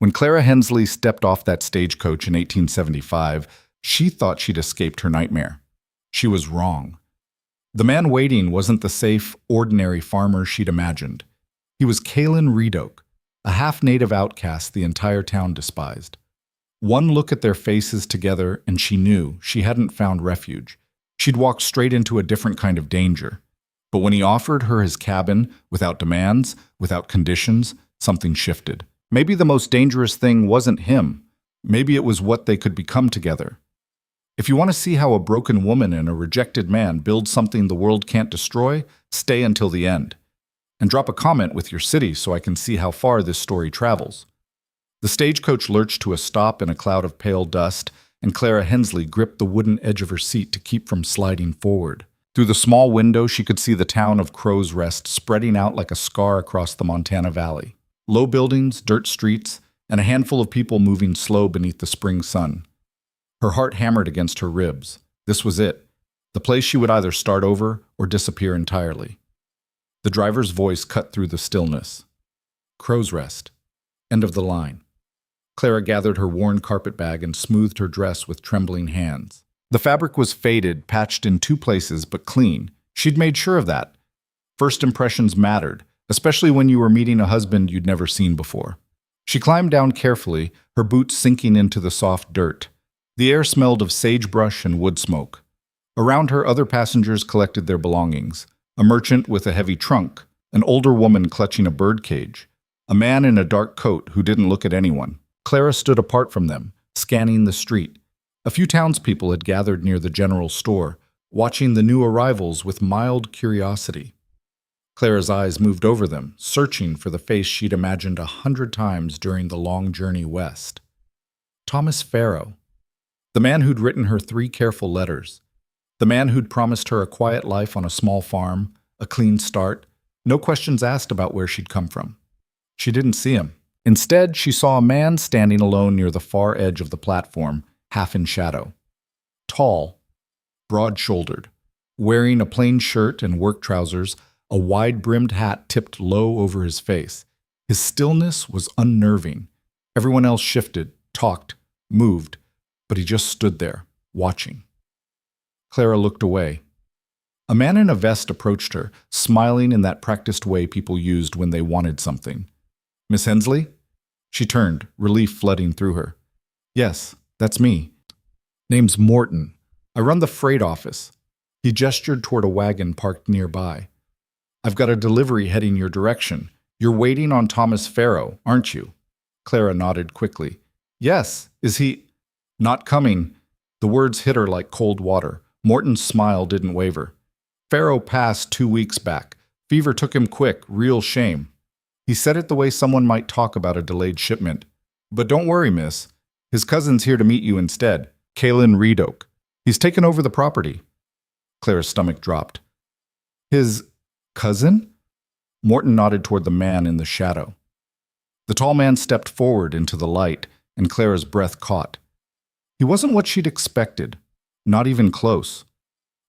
When Clara Hensley stepped off that stagecoach in 1875, she thought she'd escaped her nightmare. She was wrong. The man waiting wasn't the safe, ordinary farmer she'd imagined. He was Kalen Redoke, a half-native outcast the entire town despised. One look at their faces together and she knew she hadn't found refuge. She'd walked straight into a different kind of danger. But when he offered her his cabin, without demands, without conditions, something shifted. Maybe the most dangerous thing wasn't him. Maybe it was what they could become together. If you want to see how a broken woman and a rejected man build something the world can't destroy, stay until the end. And drop a comment with your city so I can see how far this story travels. The stagecoach lurched to a stop in a cloud of pale dust, and Clara Hensley gripped the wooden edge of her seat to keep from sliding forward. Through the small window, she could see the town of Crow's Rest spreading out like a scar across the Montana Valley. Low buildings, dirt streets, and a handful of people moving slow beneath the spring sun. Her heart hammered against her ribs. This was it. The place she would either start over or disappear entirely. The driver's voice cut through the stillness. Crow's Rest. End of the line. Clara gathered her worn carpet bag and smoothed her dress with trembling hands. The fabric was faded, patched in two places, but clean. She'd made sure of that. First impressions mattered, especially when you were meeting a husband you'd never seen before. She climbed down carefully, her boots sinking into the soft dirt. The air smelled of sagebrush and wood smoke. Around her, other passengers collected their belongings. A merchant with a heavy trunk, an older woman clutching a birdcage, a man in a dark coat who didn't look at anyone. Clara stood apart from them, scanning the street. A few townspeople had gathered near the general store, watching the new arrivals with mild curiosity. Clara's eyes moved over them, searching for the face she'd imagined 100 times during the long journey west. Thomas Farrow. The man who'd written her 3 careful letters. The man who'd promised her a quiet life on a small farm, a clean start, no questions asked about where she'd come from. She didn't see him. Instead, she saw a man standing alone near the far edge of the platform, half in shadow. Tall, broad-shouldered, wearing a plain shirt and work trousers, a wide-brimmed hat tipped low over his face. His stillness was unnerving. Everyone else shifted, talked, moved, but he just stood there, watching. Clara looked away. A man in a vest approached her, smiling in that practiced way people used when they wanted something. "Miss Hensley?" She turned, relief flooding through her. "Yes, that's me. Name's Morton. I run the freight office." He gestured toward a wagon parked nearby. "I've got a delivery heading your direction. You're waiting on Thomas Farrow, aren't you?" Clara nodded quickly. "Yes. Is he—" "Not coming." The words hit her like cold water. Morton's smile didn't waver. "Farrow passed 2 weeks back. Fever took him quick, real shame." He said it the way someone might talk about a delayed shipment. "But don't worry, miss. His cousin's here to meet you instead, Kalen Redoke. He's taken over the property." Clara's stomach dropped. "His cousin?" Morton nodded toward the man in the shadow. The tall man stepped forward into the light, and Clara's breath caught. He wasn't what she'd expected, not even close.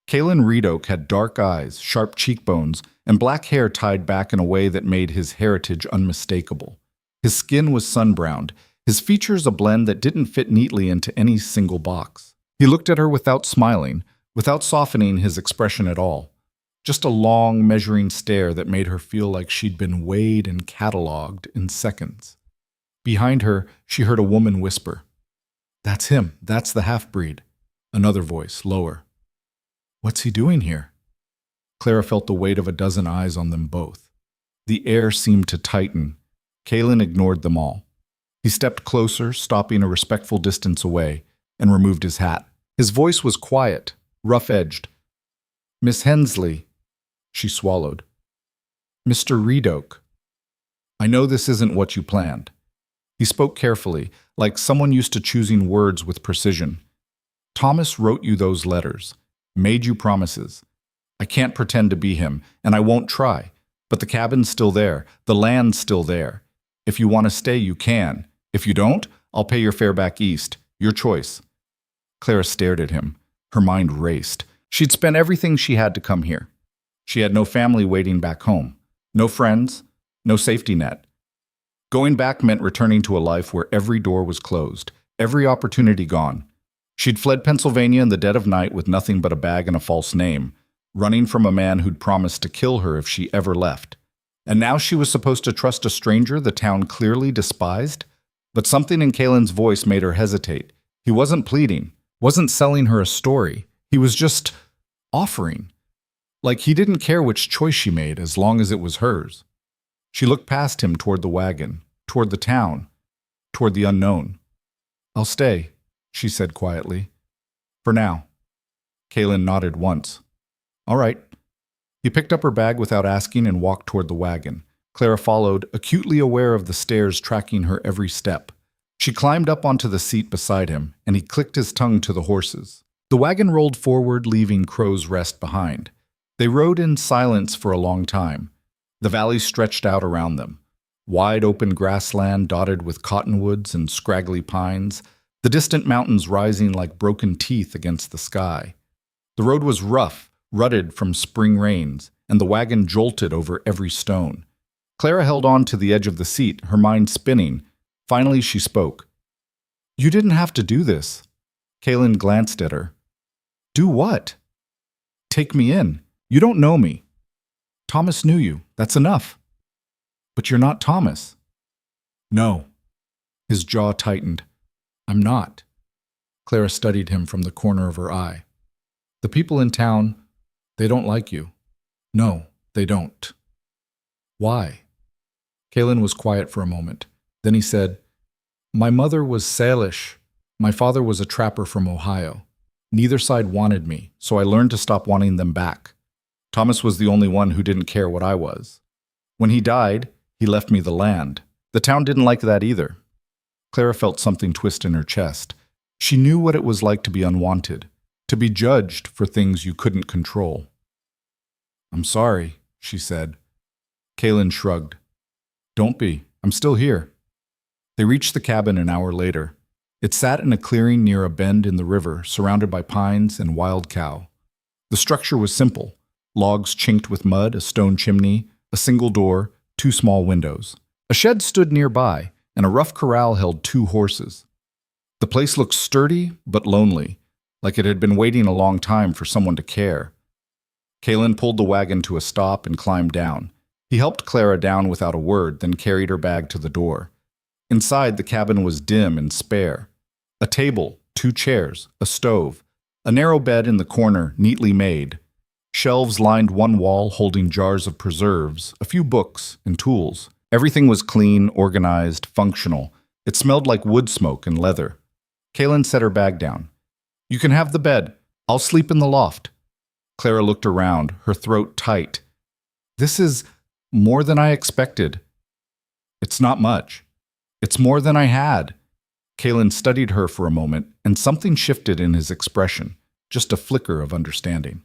Kalen Redoke had dark eyes, sharp cheekbones, and black hair tied back in a way that made his heritage unmistakable. His skin was sun-browned, his features a blend that didn't fit neatly into any single box. He looked at her without smiling, without softening his expression at all. Just a long, measuring stare that made her feel like she'd been weighed and catalogued in seconds. Behind her, she heard a woman whisper, "That's him. That's the half-breed." Another voice, lower. "What's he doing here?" Clara felt the weight of a dozen eyes on them both. The air seemed to tighten. Kalen ignored them all. He stepped closer, stopping a respectful distance away, and removed his hat. His voice was quiet, rough-edged. "Miss Hensley." She swallowed. "Mr. Redoke. I know this isn't what you planned." He spoke carefully, like someone used to choosing words with precision. "Thomas wrote you those letters, made you promises. I can't pretend to be him, and I won't try. But the cabin's still there, the land's still there. If you want to stay, you can. If you don't, I'll pay your fare back east. Your choice." Clara stared at him. Her mind raced. She'd spent everything she had to come here. She had no family waiting back home, no friends, no safety net. Going back meant returning to a life where every door was closed, every opportunity gone. She'd fled Pennsylvania in the dead of night with nothing but a bag and a false name, running from a man who'd promised to kill her if she ever left. And now she was supposed to trust a stranger the town clearly despised? But something in Kaylin's voice made her hesitate. He wasn't pleading, wasn't selling her a story. He was just offering. Like he didn't care which choice she made as long as it was hers. She looked past him toward the wagon, toward the town, toward the unknown. "I'll stay," she said quietly. "For now." Kaylin nodded once. "All right." He picked up her bag without asking and walked toward the wagon. Clara followed, acutely aware of the stairs tracking her every step. She climbed up onto the seat beside him, and he clicked his tongue to the horses. The wagon rolled forward, leaving Crow's Rest behind. They rode in silence for a long time. The valley stretched out around them. Wide open grassland dotted with cottonwoods and scraggly pines, the distant mountains rising like broken teeth against the sky. The road was rough, rutted from spring rains, and the wagon jolted over every stone. Clara held on to the edge of the seat, her mind spinning. Finally she spoke. "You didn't have to do this." Kaylin glanced at her. "Do what?" "Take me in. You don't know me." "Thomas knew you. That's enough." "But you're not Thomas." "No." His jaw tightened. "I'm not." Clara studied him from the corner of her eye. "The people in town, they don't like you." "No, they don't." "Why?" Kaylin was quiet for a moment. Then he said, "My mother was Salish. My father was a trapper from Ohio. Neither side wanted me, so I learned to stop wanting them back. Thomas was the only one who didn't care what I was. When he died, he left me the land. The town didn't like that either." Clara felt something twist in her chest. She knew what it was like to be unwanted, to be judged for things you couldn't control. "I'm sorry," she said. Kaylin shrugged. "Don't be. I'm still here." They reached the cabin an hour later. It sat in a clearing near a bend in the river, surrounded by pines and wild cow. The structure was simple. Logs chinked with mud, a stone chimney, a single door, 2 small windows. A shed stood nearby, and a rough corral held 2 horses. The place looked sturdy but lonely, like it had been waiting a long time for someone to care. Kaylin pulled the wagon to a stop and climbed down. He helped Clara down without a word, then carried her bag to the door. Inside, the cabin was dim and spare. A table, 2 chairs, a stove, a narrow bed in the corner, neatly made. Shelves lined one wall holding jars of preserves, a few books, and tools. Everything was clean, organized, functional. It smelled like wood smoke and leather. Kaylin set her bag down. "You can have the bed. I'll sleep in the loft." Clara looked around, her throat tight. "This is more than I expected." "It's not much. It's more than I had." Kaylin studied her for a moment, and something shifted in his expression, just a flicker of understanding.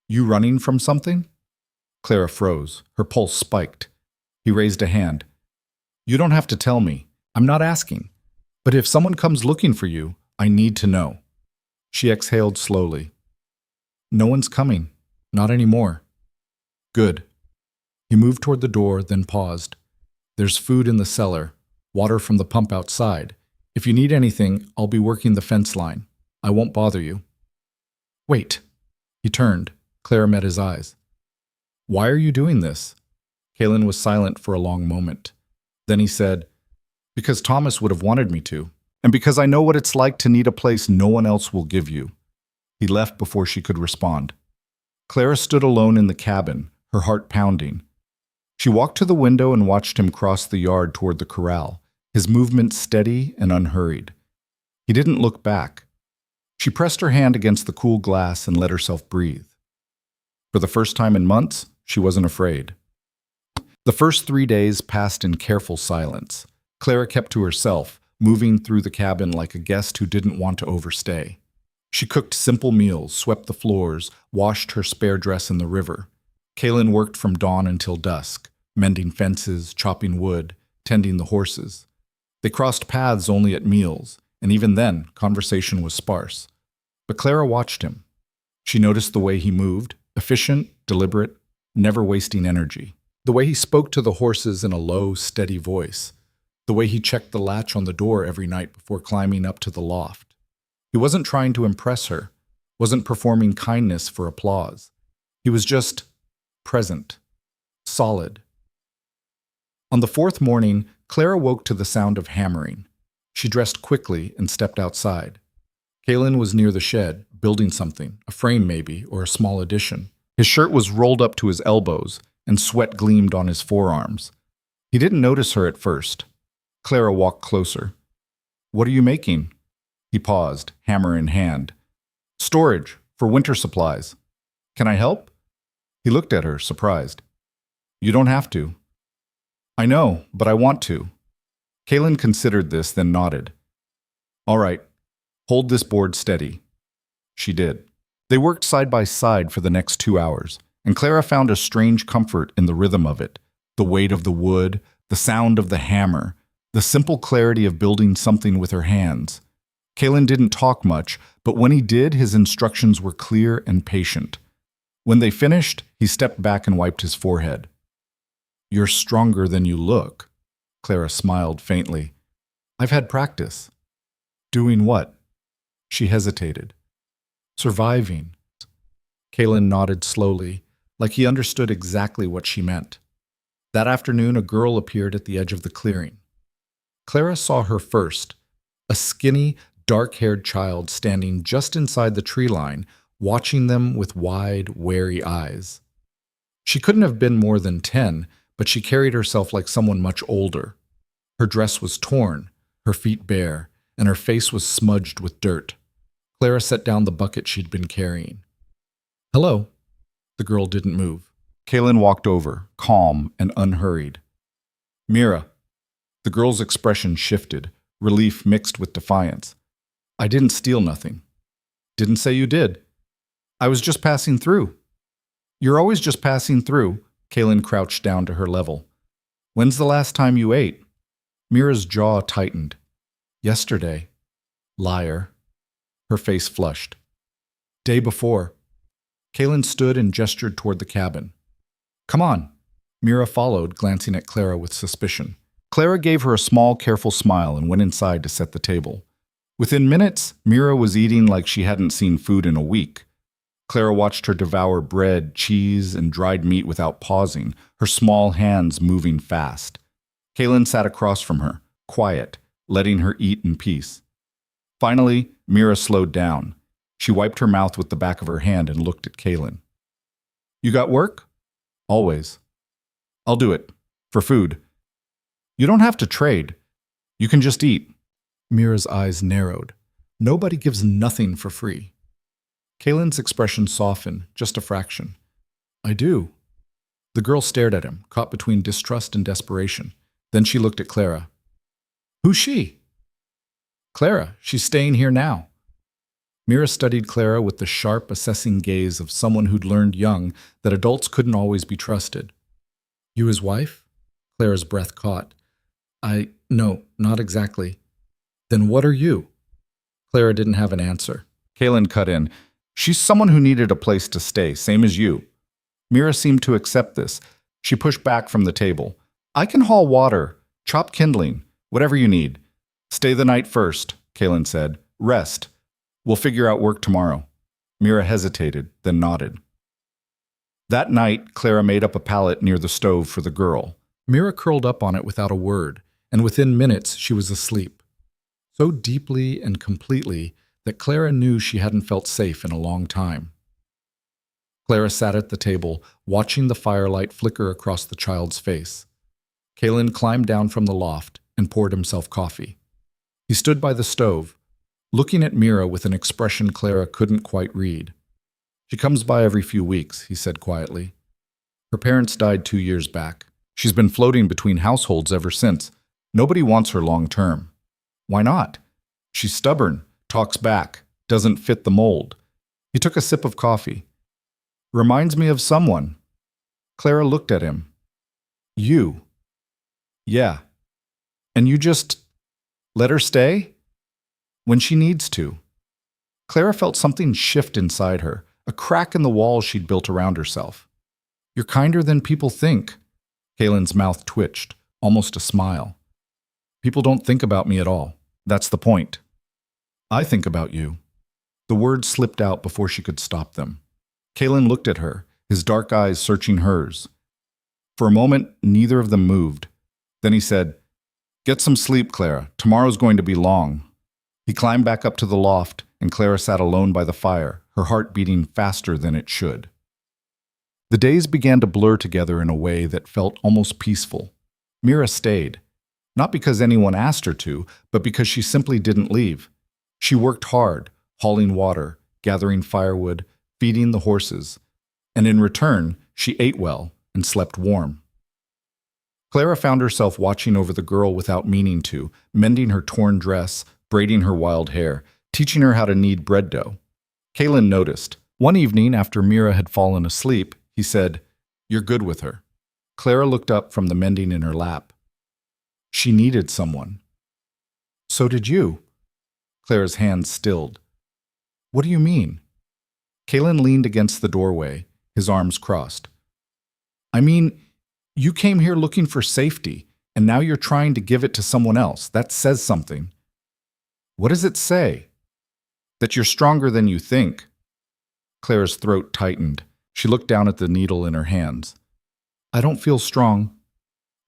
"You running from something?" Clara froze. Her pulse spiked. He raised a hand. "You don't have to tell me. I'm not asking. But if someone comes looking for you, I need to know." She exhaled slowly. "No one's coming. Not anymore." "Good." He moved toward the door, then paused. "There's food in the cellar, water from the pump outside. If you need anything, I'll be working the fence line. I won't bother you." "Wait." He turned. Clara met his eyes. "Why are you doing this?" Kaylin was silent for a long moment. Then he said, "Because Thomas would have wanted me to, and because I know what it's like to need a place no one else will give you." He left before she could respond. Clara stood alone in the cabin, her heart pounding. She walked to the window and watched him cross the yard toward the corral, his movements steady and unhurried. He didn't look back. She pressed her hand against the cool glass and let herself breathe. For the first time in months, she wasn't afraid. The first 3 days passed in careful silence. Clara kept to herself, moving through the cabin like a guest who didn't want to overstay. She cooked simple meals, swept the floors, washed her spare dress in the river. Kaylin worked from dawn until dusk, mending fences, chopping wood, tending the horses. They crossed paths only at meals, and even then, conversation was sparse. But Clara watched him. She noticed the way he moved, efficient, deliberate, never wasting energy. The way he spoke to the horses in a low, steady voice. The way he checked the latch on the door every night before climbing up to the loft. He wasn't trying to impress her, wasn't performing kindness for applause. He was just present, solid. On the fourth morning, Clara woke to the sound of hammering. She dressed quickly and stepped outside. Kalen was near the shed, building something, a frame maybe, or a small addition. His shirt was rolled up to his elbows, and sweat gleamed on his forearms. He didn't notice her at first. Clara walked closer. "What are you making?" He paused, hammer in hand. "Storage, for winter supplies. Can I help?" He looked at her, surprised. "You don't have to." "I know, but I want to." Kalen considered this, then nodded. "All right, hold this board steady." She did. They worked side by side for the next 2 hours, and Clara found a strange comfort in the rhythm of it, the weight of the wood, the sound of the hammer, the simple clarity of building something with her hands. Kalen didn't talk much, but when he did, his instructions were clear and patient. When they finished, he stepped back and wiped his forehead. "You're stronger than you look." Clara smiled faintly. "I've had practice." "Doing what?" She hesitated. "Surviving." Kalen nodded slowly, like he understood exactly what she meant. That afternoon, a girl appeared at the edge of the clearing. Clara saw her first, a skinny, dark-haired child standing just inside the tree line, watching them with wide, wary eyes. She couldn't have been more than 10, but she carried herself like someone much older. Her dress was torn, her feet bare, and her face was smudged with dirt. Clara set down the bucket she'd been carrying. "Hello." The girl didn't move. Kalen walked over, calm and unhurried. "Mira." The girl's expression shifted, relief mixed with defiance. "I didn't steal nothing." "Didn't say you did." "I was just passing through." "You're always just passing through." Kalen crouched down to her level. "When's the last time you ate?" Mira's jaw tightened. "Yesterday." "Liar." Her face flushed. "Day before." Kalen stood and gestured toward the cabin. "Come on." Mira followed, glancing at Clara with suspicion. Clara gave her a small, careful smile and went inside to set the table. Within minutes, Mira was eating like she hadn't seen food in a week. Clara watched her devour bread, cheese, and dried meat without pausing, her small hands moving fast. Kalen sat across from her, quiet, letting her eat in peace. Finally, Mira slowed down. She wiped her mouth with the back of her hand and looked at Kalen. "You got work?" "Always." "I'll do it. For food." "You don't have to trade. You can just eat." Mira's eyes narrowed. Nobody gives nothing for free. Kalen's expression softened, just a fraction. "I do." The girl stared at him, caught between distrust and desperation. Then she looked at Clara. "Who's she?" "Clara. She's staying here now." Mira studied Clara with the sharp, assessing gaze of someone who'd learned young that adults couldn't always be trusted. "You his wife?" Clara's breath caught. No, not exactly." "Then what are you?" Clara didn't have an answer. Kalen cut in. "She's someone who needed a place to stay, same as you." Mira seemed to accept this. She pushed back from the table. "I can haul water, chop kindling, whatever you need." "Stay the night first," Kalen said. "Rest. We'll figure out work tomorrow." Mira hesitated, then nodded. That night, Clara made up a pallet near the stove for the girl. Mira curled up on it without a word, and within minutes she was asleep. So deeply and completely that Clara knew she hadn't felt safe in a long time. Clara sat at the table, watching the firelight flicker across the child's face. Kalen climbed down from the loft and poured himself coffee. He stood by the stove, looking at Mira with an expression Clara couldn't quite read. "She comes by every few weeks," he said quietly. "Her parents died 2 years back. She's been floating between households ever since. Nobody wants her long term." "Why not?" "She's stubborn, talks back, doesn't fit the mold." He took a sip of coffee. "Reminds me of someone." Clara looked at him. "You?" "Yeah." "And you just let her stay?" "When she needs to." Clara felt something shift inside her, a crack in the wall she'd built around herself. "You're kinder than people think." Kaylin's mouth twitched, almost a smile. People don't think about me at all. That's the point. I think about you. The words slipped out before she could stop them. Kaylin looked at her, his dark eyes searching hers. For a moment, neither of them moved. Then he said, "Get some sleep, Clara. Tomorrow's going to be long." He climbed back up to the loft, and Clara sat alone by the fire, her heart beating faster than it should. The days began to blur together in a way that felt almost peaceful. Mira stayed, not because anyone asked her to, but because she simply didn't leave. She worked hard, hauling water, gathering firewood, feeding the horses, and in return, she ate well and slept warm. Clara found herself watching over the girl without meaning to, mending her torn dress, braiding her wild hair, teaching her how to knead bread dough. Kaylin noticed. One evening, after Mira had fallen asleep, he said, "You're good with her." Clara looked up from the mending in her lap. She needed someone. So did you. Clara's hands stilled. What do you mean? Kaylin leaned against the doorway, his arms crossed. I mean, you came here looking for safety, and now you're trying to give it to someone else. That says something. What does it say? That you're stronger than you think. Clara's throat tightened. She looked down at the needle in her hands. I don't feel strong.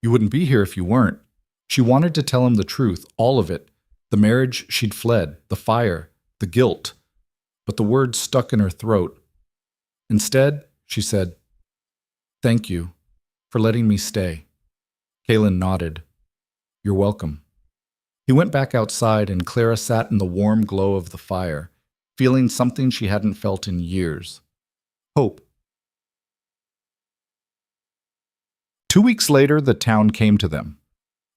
You wouldn't be here if you weren't. She wanted to tell him the truth, all of it. The marriage she'd fled, the fire, the guilt. But the words stuck in her throat. Instead, she said, "Thank you for letting me stay." Kaylin nodded. You're welcome. He went back outside and Clara sat in the warm glow of the fire, feeling something she hadn't felt in years. Hope. 2 weeks later, the town came to them.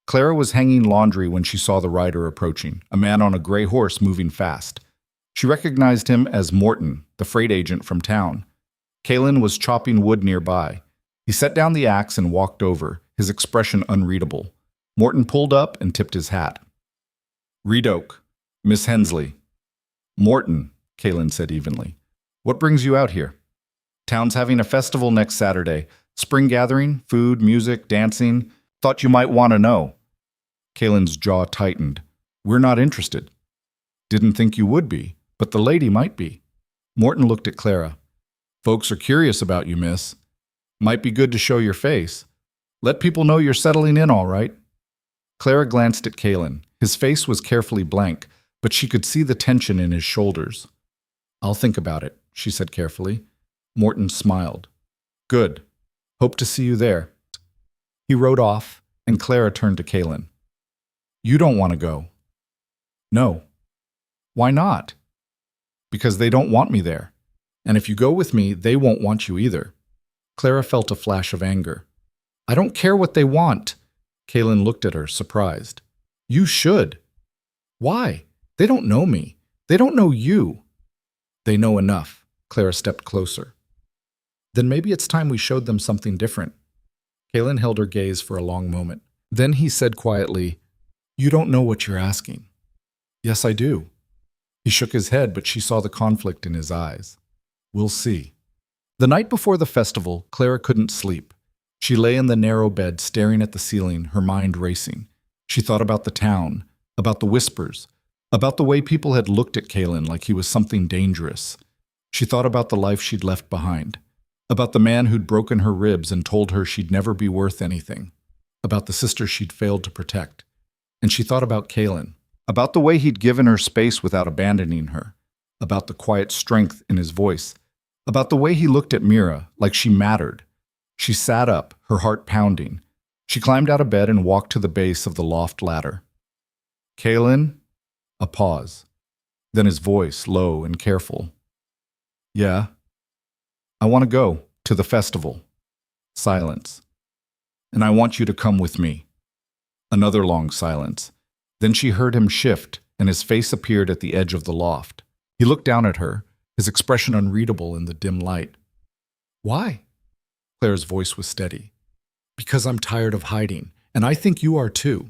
Clara was hanging laundry when she saw the rider approaching, a man on a gray horse moving fast. She recognized him as Morton, the freight agent from town. Kaylin was chopping wood nearby. He set down the axe and walked over, his expression unreadable. Morton pulled up and tipped his hat. Reed Oak, Miss Hensley. Morton, Kaylin said evenly. What brings you out here? Town's having a festival next Saturday. Spring gathering, food, music, dancing. Thought you might want to know. Kaylin's jaw tightened. We're not interested. Didn't think you would be, but the lady might be. Morton looked at Clara. Folks are curious about you, miss. Might be good to show your face. Let people know you're settling in all right. Clara glanced at Kaylin. His face was carefully blank, but she could see the tension in his shoulders. I'll think about it, she said carefully. Morton smiled. Good. Hope to see you there. He rode off, and Clara turned to Kaylin. You don't want to go. No. Why not? Because they don't want me there. And if you go with me, they won't want you either. Clara felt a flash of anger. I don't care what they want. Kaylin looked at her, surprised. You should. Why? They don't know me. They don't know you. They know enough. Clara stepped closer. Then maybe it's time we showed them something different. Kaylin held her gaze for a long moment. Then he said quietly, You don't know what you're asking. Yes, I do. He shook his head, but she saw the conflict in his eyes. We'll see. The night before the festival, Clara couldn't sleep. She lay in the narrow bed, staring at the ceiling, her mind racing. She thought about the town, about the whispers, about the way people had looked at Kaylin like he was something dangerous. She thought about the life she'd left behind, about the man who'd broken her ribs and told her she'd never be worth anything, about the sister she'd failed to protect. And she thought about Kaylin, about the way he'd given her space without abandoning her, about the quiet strength in his voice, about the way he looked at Mira like she mattered. She sat up, her heart pounding. She climbed out of bed and walked to the base of the loft ladder. Kaylin? A pause. Then his voice, low and careful. Yeah. I want to go to the festival. Silence. And I want you to come with me. Another long silence. Then she heard him shift, and his face appeared at the edge of the loft. He looked down at her, his expression unreadable in the dim light. Why? Claire's voice was steady. Because I'm tired of hiding, and I think you are too.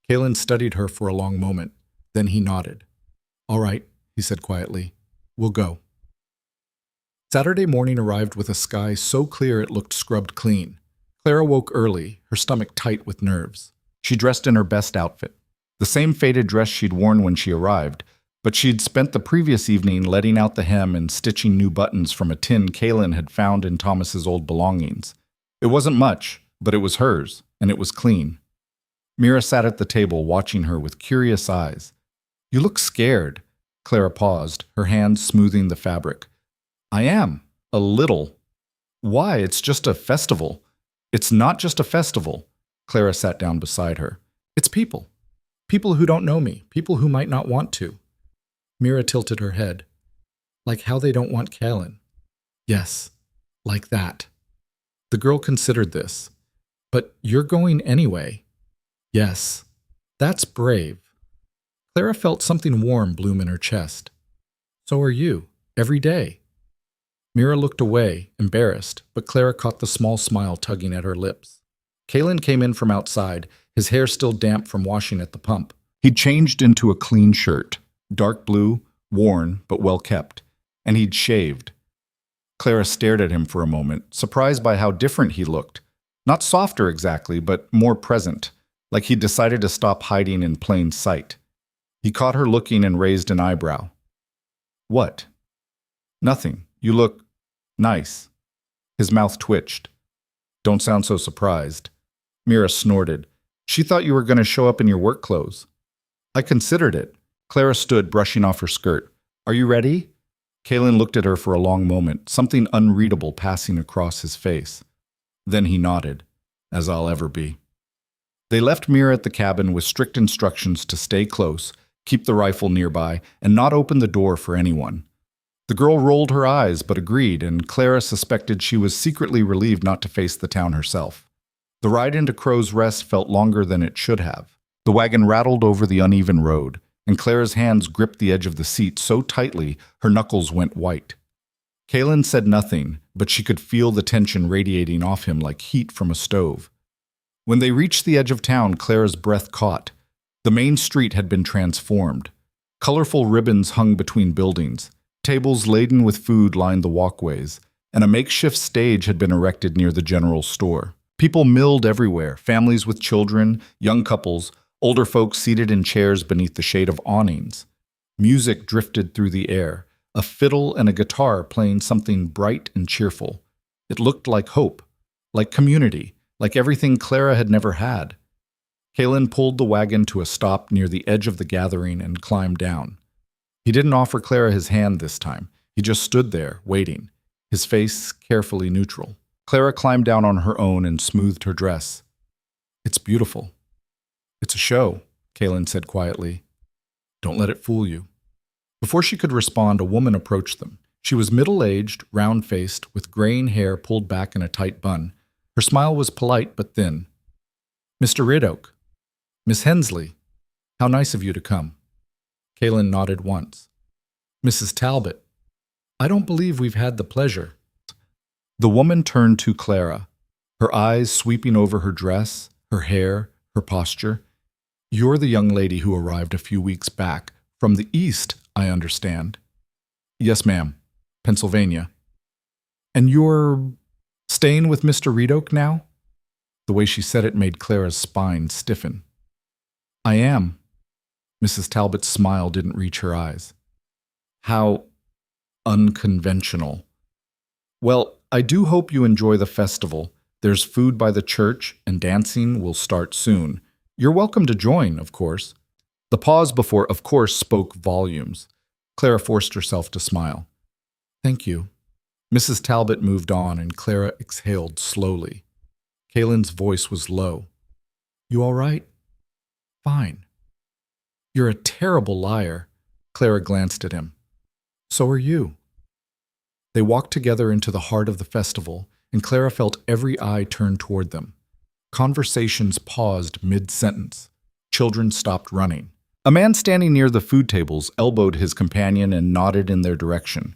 Kaylin studied her for a long moment. Then he nodded. All right, he said quietly. We'll go. Saturday morning arrived with a sky so clear it looked scrubbed clean. Clara woke early, her stomach tight with nerves. She dressed in her best outfit, the same faded dress she'd worn when she arrived, but she'd spent the previous evening letting out the hem and stitching new buttons from a tin Kaylin had found in Thomas's old belongings. It wasn't much, but it was hers, and it was clean. Mira sat at the table watching her with curious eyes. "You look scared." Clara paused, her hands smoothing the fabric. "I am. A little." "Why? It's just a festival." "It's not just a festival." Clara sat down beside her. "It's people. People who don't know me. People who might not want to." Mira tilted her head. "Like how they don't want Kaylin." "Yes, like that." The girl considered this. "But you're going anyway." "Yes, that's brave." Clara felt something warm bloom in her chest. "So are you, every day." Mira looked away, embarrassed, but Clara caught the small smile tugging at her lips. Kaylin came in from outside, his hair still damp from washing at the pump. He'd changed into a clean shirt, dark blue, worn but well kept, and he'd shaved. Clara stared at him for a moment, surprised by how different he looked. Not softer exactly, but more present, like he'd decided to stop hiding in plain sight. He caught her looking and raised an eyebrow. "What?" "Nothing. You look nice." His mouth twitched. "Don't sound so surprised." Mira snorted. "She thought you were going to show up in your work clothes." "I considered it." Clara stood, brushing off her skirt. "Are you ready?" Kaylin looked at her for a long moment, something unreadable passing across his face. Then he nodded, "As I'll ever be." They left Mira at the cabin with strict instructions to stay close, keep the rifle nearby, and not open the door for anyone. The girl rolled her eyes but agreed, and Clara suspected she was secretly relieved not to face the town herself. The ride into Crow's Rest felt longer than it should have. The wagon rattled over the uneven road, and Clara's hands gripped the edge of the seat so tightly her knuckles went white. Kaylin said nothing, but she could feel the tension radiating off him like heat from a stove. When they reached the edge of town, Clara's breath caught. The main street had been transformed. Colorful ribbons hung between buildings. Tables laden with food lined the walkways, and a makeshift stage had been erected near the general store. People milled everywhere, families with children, young couples, older folks seated in chairs beneath the shade of awnings. Music drifted through the air, a fiddle and a guitar playing something bright and cheerful. It looked like hope, like community, like everything Clara had never had. Kaylin pulled the wagon to a stop near the edge of the gathering and climbed down. He didn't offer Clara his hand this time. He just stood there, waiting, his face carefully neutral. Clara climbed down on her own and smoothed her dress. "It's beautiful." "It's a show," Kaylin said quietly. "Don't let it fool you." Before she could respond, a woman approached them. She was middle-aged, round-faced, with graying hair pulled back in a tight bun. Her smile was polite but thin. "Mr. Ridoak. Miss Hensley. How nice of you to come." Kaylin nodded once. "Mrs. Talbot. I don't believe we've had the pleasure." The woman turned to Clara, her eyes sweeping over her dress, her hair, her posture. "You're the young lady who arrived a few weeks back. From the East, I understand." "Yes, ma'am. Pennsylvania." "And you're staying with Mr. Ridoak now?" The way she said it made Clara's spine stiffen. "I am." Mrs. Talbot's smile didn't reach her eyes. "How unconventional. Well, I do hope you enjoy the festival. There's food by the church, and dancing will start soon. You're welcome to join, of course." The pause before "of course" spoke volumes. Clara forced herself to smile. "Thank you." Mrs. Talbot moved on, and Clara exhaled slowly. Kaylin's voice was low. "You all right?" "Fine." "You're a terrible liar." Clara glanced at him. "So are you." They walked together into the heart of the festival, and Clara felt every eye turn toward them. Conversations paused mid-sentence. Children stopped running. A man standing near the food tables elbowed his companion and nodded in their direction.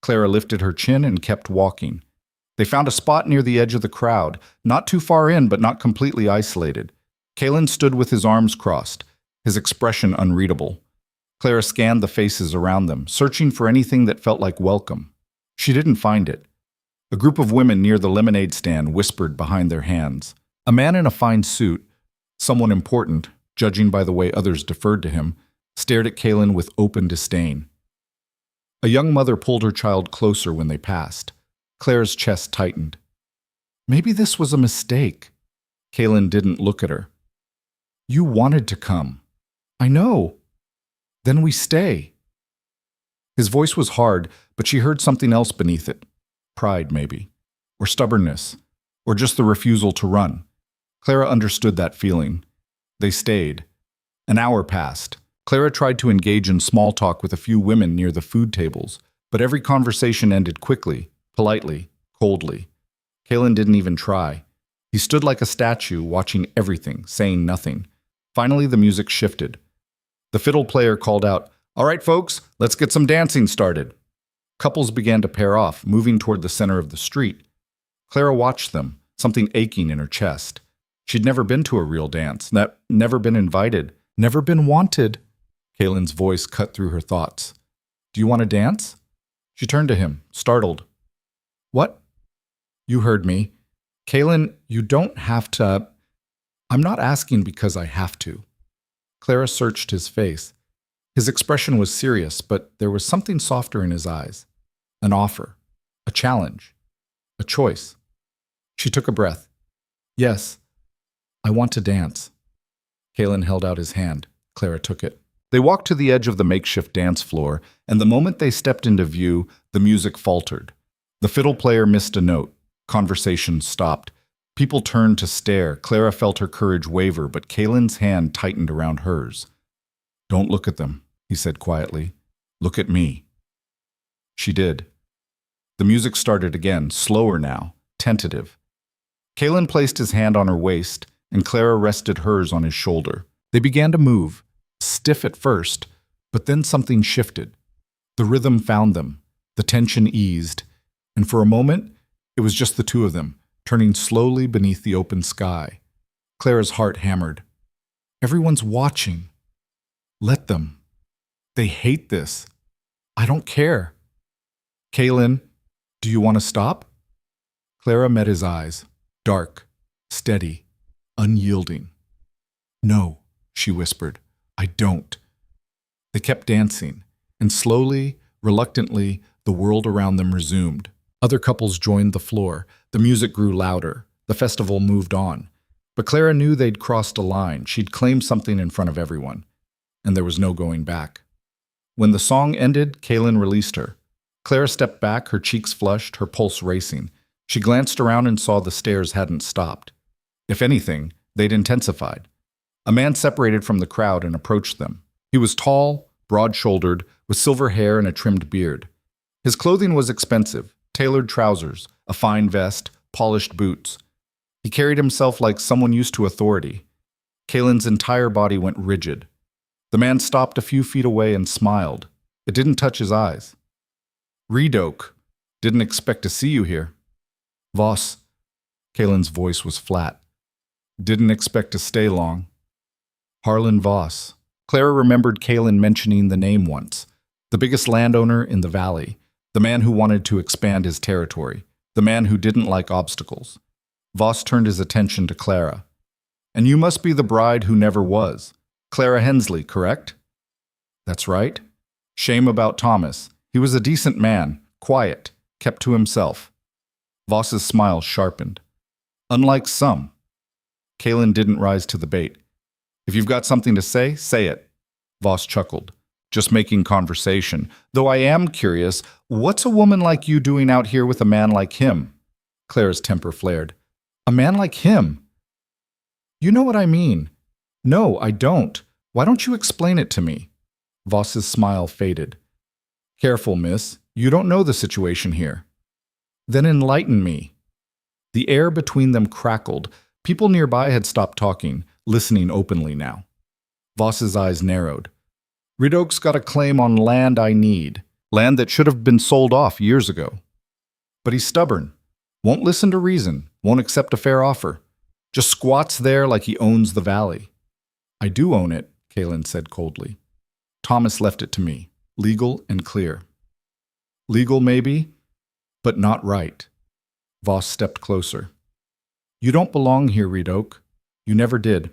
Clara lifted her chin and kept walking. They found a spot near the edge of the crowd, not too far in but not completely isolated. Kaylin stood with his arms crossed, his expression unreadable. Clara scanned the faces around them, searching for anything that felt like welcome. She didn't find it. A group of women near the lemonade stand whispered behind their hands. A man in a fine suit, someone important, judging by the way others deferred to him, stared at Kaylin with open disdain. A young mother pulled her child closer when they passed. Claire's chest tightened. Maybe this was a mistake. Kaylin didn't look at her. You wanted to come. I know. Then we stay. His voice was hard, but she heard something else beneath it. Pride, maybe. Or stubbornness. Or just the refusal to run. Clara understood that feeling. They stayed. An hour passed. Clara tried to engage in small talk with a few women near the food tables, but every conversation ended quickly, politely, coldly. Kaylin didn't even try. He stood like a statue, watching everything, saying nothing. Finally, the music shifted. The fiddle player called out, "All right, folks, let's get some dancing started." Couples began to pair off, moving toward the center of the street. Clara watched them, something aching in her chest. She'd never been to a real dance, never been invited, never been wanted. Kaylin's voice cut through her thoughts. Do you want to dance? She turned to him, startled. What? You heard me. Kaylin, you don't have to. I'm not asking because I have to. Clara searched his face. His expression was serious, but there was something softer in his eyes. An offer. A challenge. A choice. She took a breath. Yes, I want to dance. Kaylin held out his hand. Clara took it. They walked to the edge of the makeshift dance floor, and the moment they stepped into view, the music faltered. The fiddle player missed a note. Conversation stopped. People turned to stare. Clara felt her courage waver, but Kaylin's hand tightened around hers. Don't look at them, he said quietly. Look at me. She did. The music started again, slower now, tentative. Kaylin placed his hand on her waist, and Clara rested hers on his shoulder. They began to move, stiff at first, but then something shifted. The rhythm found them, the tension eased, and for a moment, it was just the two of them, turning slowly beneath the open sky. Clara's heart hammered. Everyone's watching. Let them. They hate this. I don't care. Kaylin, do you want to stop? Clara met his eyes, dark, steady, unyielding. No, she whispered. I don't. They kept dancing, and slowly, reluctantly, the world around them resumed. Other couples joined the floor. The music grew louder. The festival moved on. But Clara knew they'd crossed a line. She'd claimed something in front of everyone. And there was no going back. When the song ended, Kaylin released her. Clara stepped back, her cheeks flushed, her pulse racing. She glanced around and saw the stares hadn't stopped. If anything, they'd intensified. A man separated from the crowd and approached them. He was tall, broad-shouldered, with silver hair and a trimmed beard. His clothing was expensive, tailored trousers, a fine vest, polished boots. He carried himself like someone used to authority. Kaylin's entire body went rigid. The man stopped a few feet away and smiled. It didn't touch his eyes. Redok, didn't expect to see you here. Voss, Kaylin's voice was flat. Didn't expect to stay long. Harlan Voss. Clara remembered Kaylin mentioning the name once. The biggest landowner in the valley. The man who wanted to expand his territory. The man who didn't like obstacles. Voss turned his attention to Clara. And you must be the bride who never was. Clara Hensley, correct? That's right. Shame about Thomas. He was a decent man, quiet, kept to himself. Voss's smile sharpened. Unlike some. Kaylin didn't rise to the bait. If you've got something to say it. Voss chuckled. Just making conversation. Though I am curious, what's a woman like you doing out here with a man like him? Clara's temper flared. A man like him? You know what I mean. No, I don't. Why don't you explain it to me? Voss's smile faded. Careful, miss. You don't know the situation here. Then enlighten me. The air between them crackled. People nearby had stopped talking, listening openly now. Voss's eyes narrowed. Redok's got a claim on land I need, land that should have been sold off years ago. But he's stubborn, won't listen to reason, won't accept a fair offer, just squats there like he owns the valley. I do own it, Kaylin said coldly. Thomas left it to me, legal and clear. Legal maybe, but not right. Voss stepped closer. You don't belong here, Reed Oak. You never did.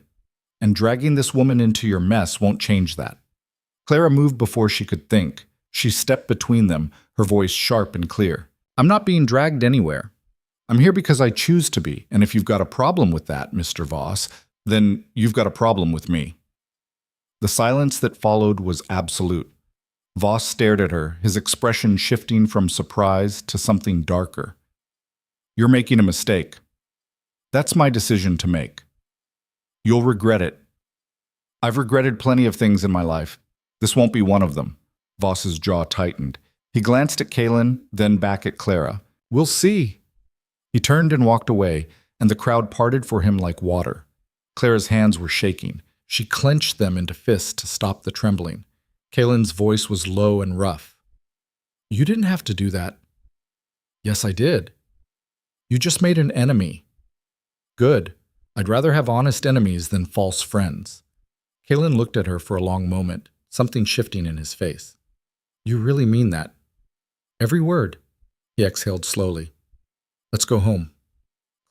And dragging this woman into your mess won't change that. Clara moved before she could think. She stepped between them, her voice sharp and clear. I'm not being dragged anywhere. I'm here because I choose to be, and if you've got a problem with that, Mr. Voss, then you've got a problem with me. The silence that followed was absolute. Voss stared at her, his expression shifting from surprise to something darker. You're making a mistake. That's my decision to make. You'll regret it. I've regretted plenty of things in my life. This won't be one of them. Voss's jaw tightened. He glanced at Kaelin, then back at Clara. We'll see. He turned and walked away, and the crowd parted for him like water. Clara's hands were shaking. She clenched them into fists to stop the trembling. Kaelin's voice was low and rough. You didn't have to do that. Yes, I did. You just made an enemy. Good. I'd rather have honest enemies than false friends. Kaelin looked at her for a long moment, something shifting in his face. You really mean that? Every word. He exhaled slowly. Let's go home.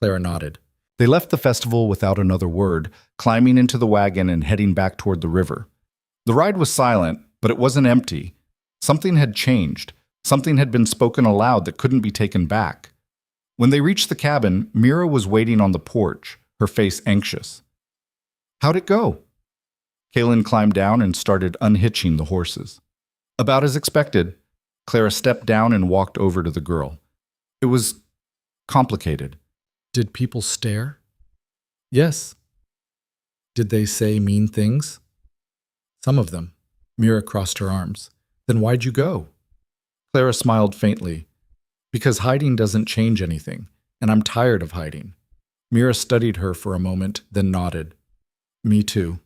Clara nodded. They left the festival without another word, climbing into the wagon and heading back toward the river. The ride was silent, but it wasn't empty. Something had changed. Something had been spoken aloud that couldn't be taken back. When they reached the cabin, Mira was waiting on the porch, her face anxious. How'd it go? Kaelin climbed down and started unhitching the horses. About as expected, Clara stepped down and walked over to the girl. It was complicated. Did people stare? Yes. Did they say mean things? Some of them. Mira crossed her arms. Then why'd you go? Clara smiled faintly. Because hiding doesn't change anything, and I'm tired of hiding. Mira studied her for a moment, then nodded. Me too.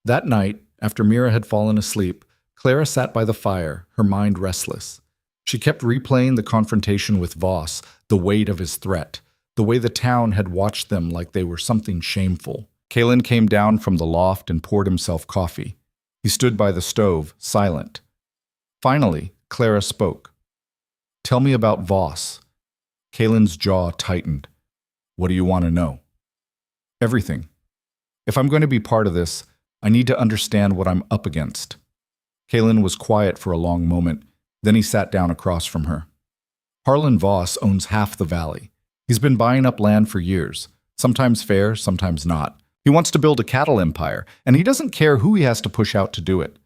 That night, after Mira had fallen asleep, Clara sat by the fire, her mind restless. She kept replaying the confrontation with Voss, the weight of his threat, the way the town had watched them like they were something shameful. Kaelin came down from the loft and poured himself coffee. He stood by the stove, silent. Finally, Clara spoke. Tell me about Voss. Kaelin's jaw tightened. What do you want to know? Everything. If I'm going to be part of this, I need to understand what I'm up against. Kaelin was quiet for a long moment. Then he sat down across from her. Harlan Voss owns half the valley. He's been buying up land for years, sometimes fair, sometimes not. He wants to build a cattle empire, and he doesn't care who he has to push out to do it.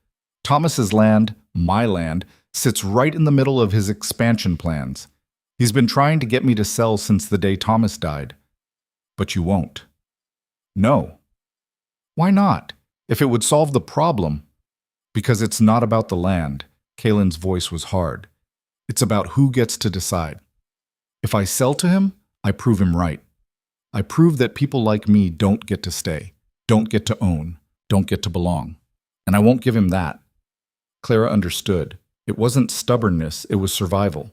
Thomas's land, my land, sits right in the middle of his expansion plans. He's been trying to get me to sell since the day Thomas died. But you won't. No. Why not? If it would solve the problem. Because it's not about the land. Kaelin's voice was hard. It's about who gets to decide. If I sell to him, I prove him right. I prove that people like me don't get to stay, don't get to own, don't get to belong. And I won't give him that. Clara understood. It wasn't stubbornness, it was survival.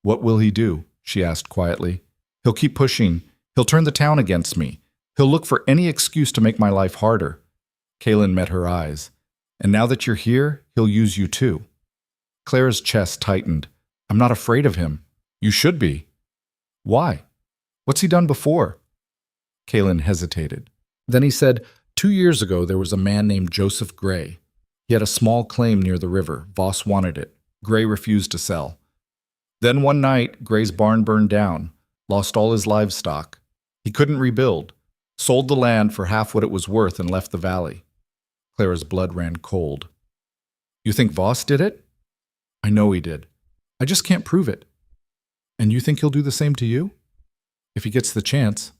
What will he do? She asked quietly. He'll keep pushing. He'll turn the town against me. He'll look for any excuse to make my life harder. Kaelin met her eyes. And now that you're here, he'll use you too. Clara's chest tightened. I'm not afraid of him. You should be. Why? What's he done before? Kaelin hesitated. Then he said, 2 years ago there was a man named Joseph Gray. He had a small claim near the river. Voss wanted it. Gray refused to sell. Then one night, Gray's barn burned down, lost all his livestock. He couldn't rebuild, sold the land for half what it was worth and left the valley. Clara's blood ran cold. You think Voss did it? I know he did. I just can't prove it. And you think he'll do the same to you? If he gets the chance.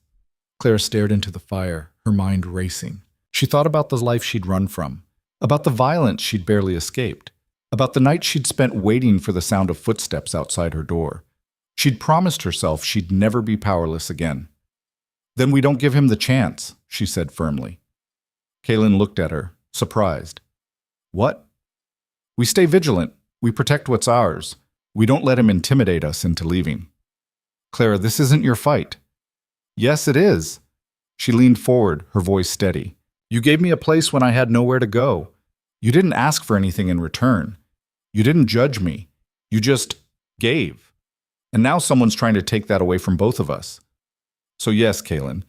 Clara stared into the fire, her mind racing. She thought about the life she'd run from, about the violence she'd barely escaped, about the night she'd spent waiting for the sound of footsteps outside her door. She'd promised herself she'd never be powerless again. Then we don't give him the chance, she said firmly. Kaelin looked at her, surprised. What? We stay vigilant. We protect what's ours. We don't let him intimidate us into leaving. Clara, this isn't your fight. Yes, it is. She leaned forward, her voice steady. You gave me a place when I had nowhere to go. You didn't ask for anything in return. You didn't judge me. You just gave. And now someone's trying to take that away from both of us. So yes, Kaylin,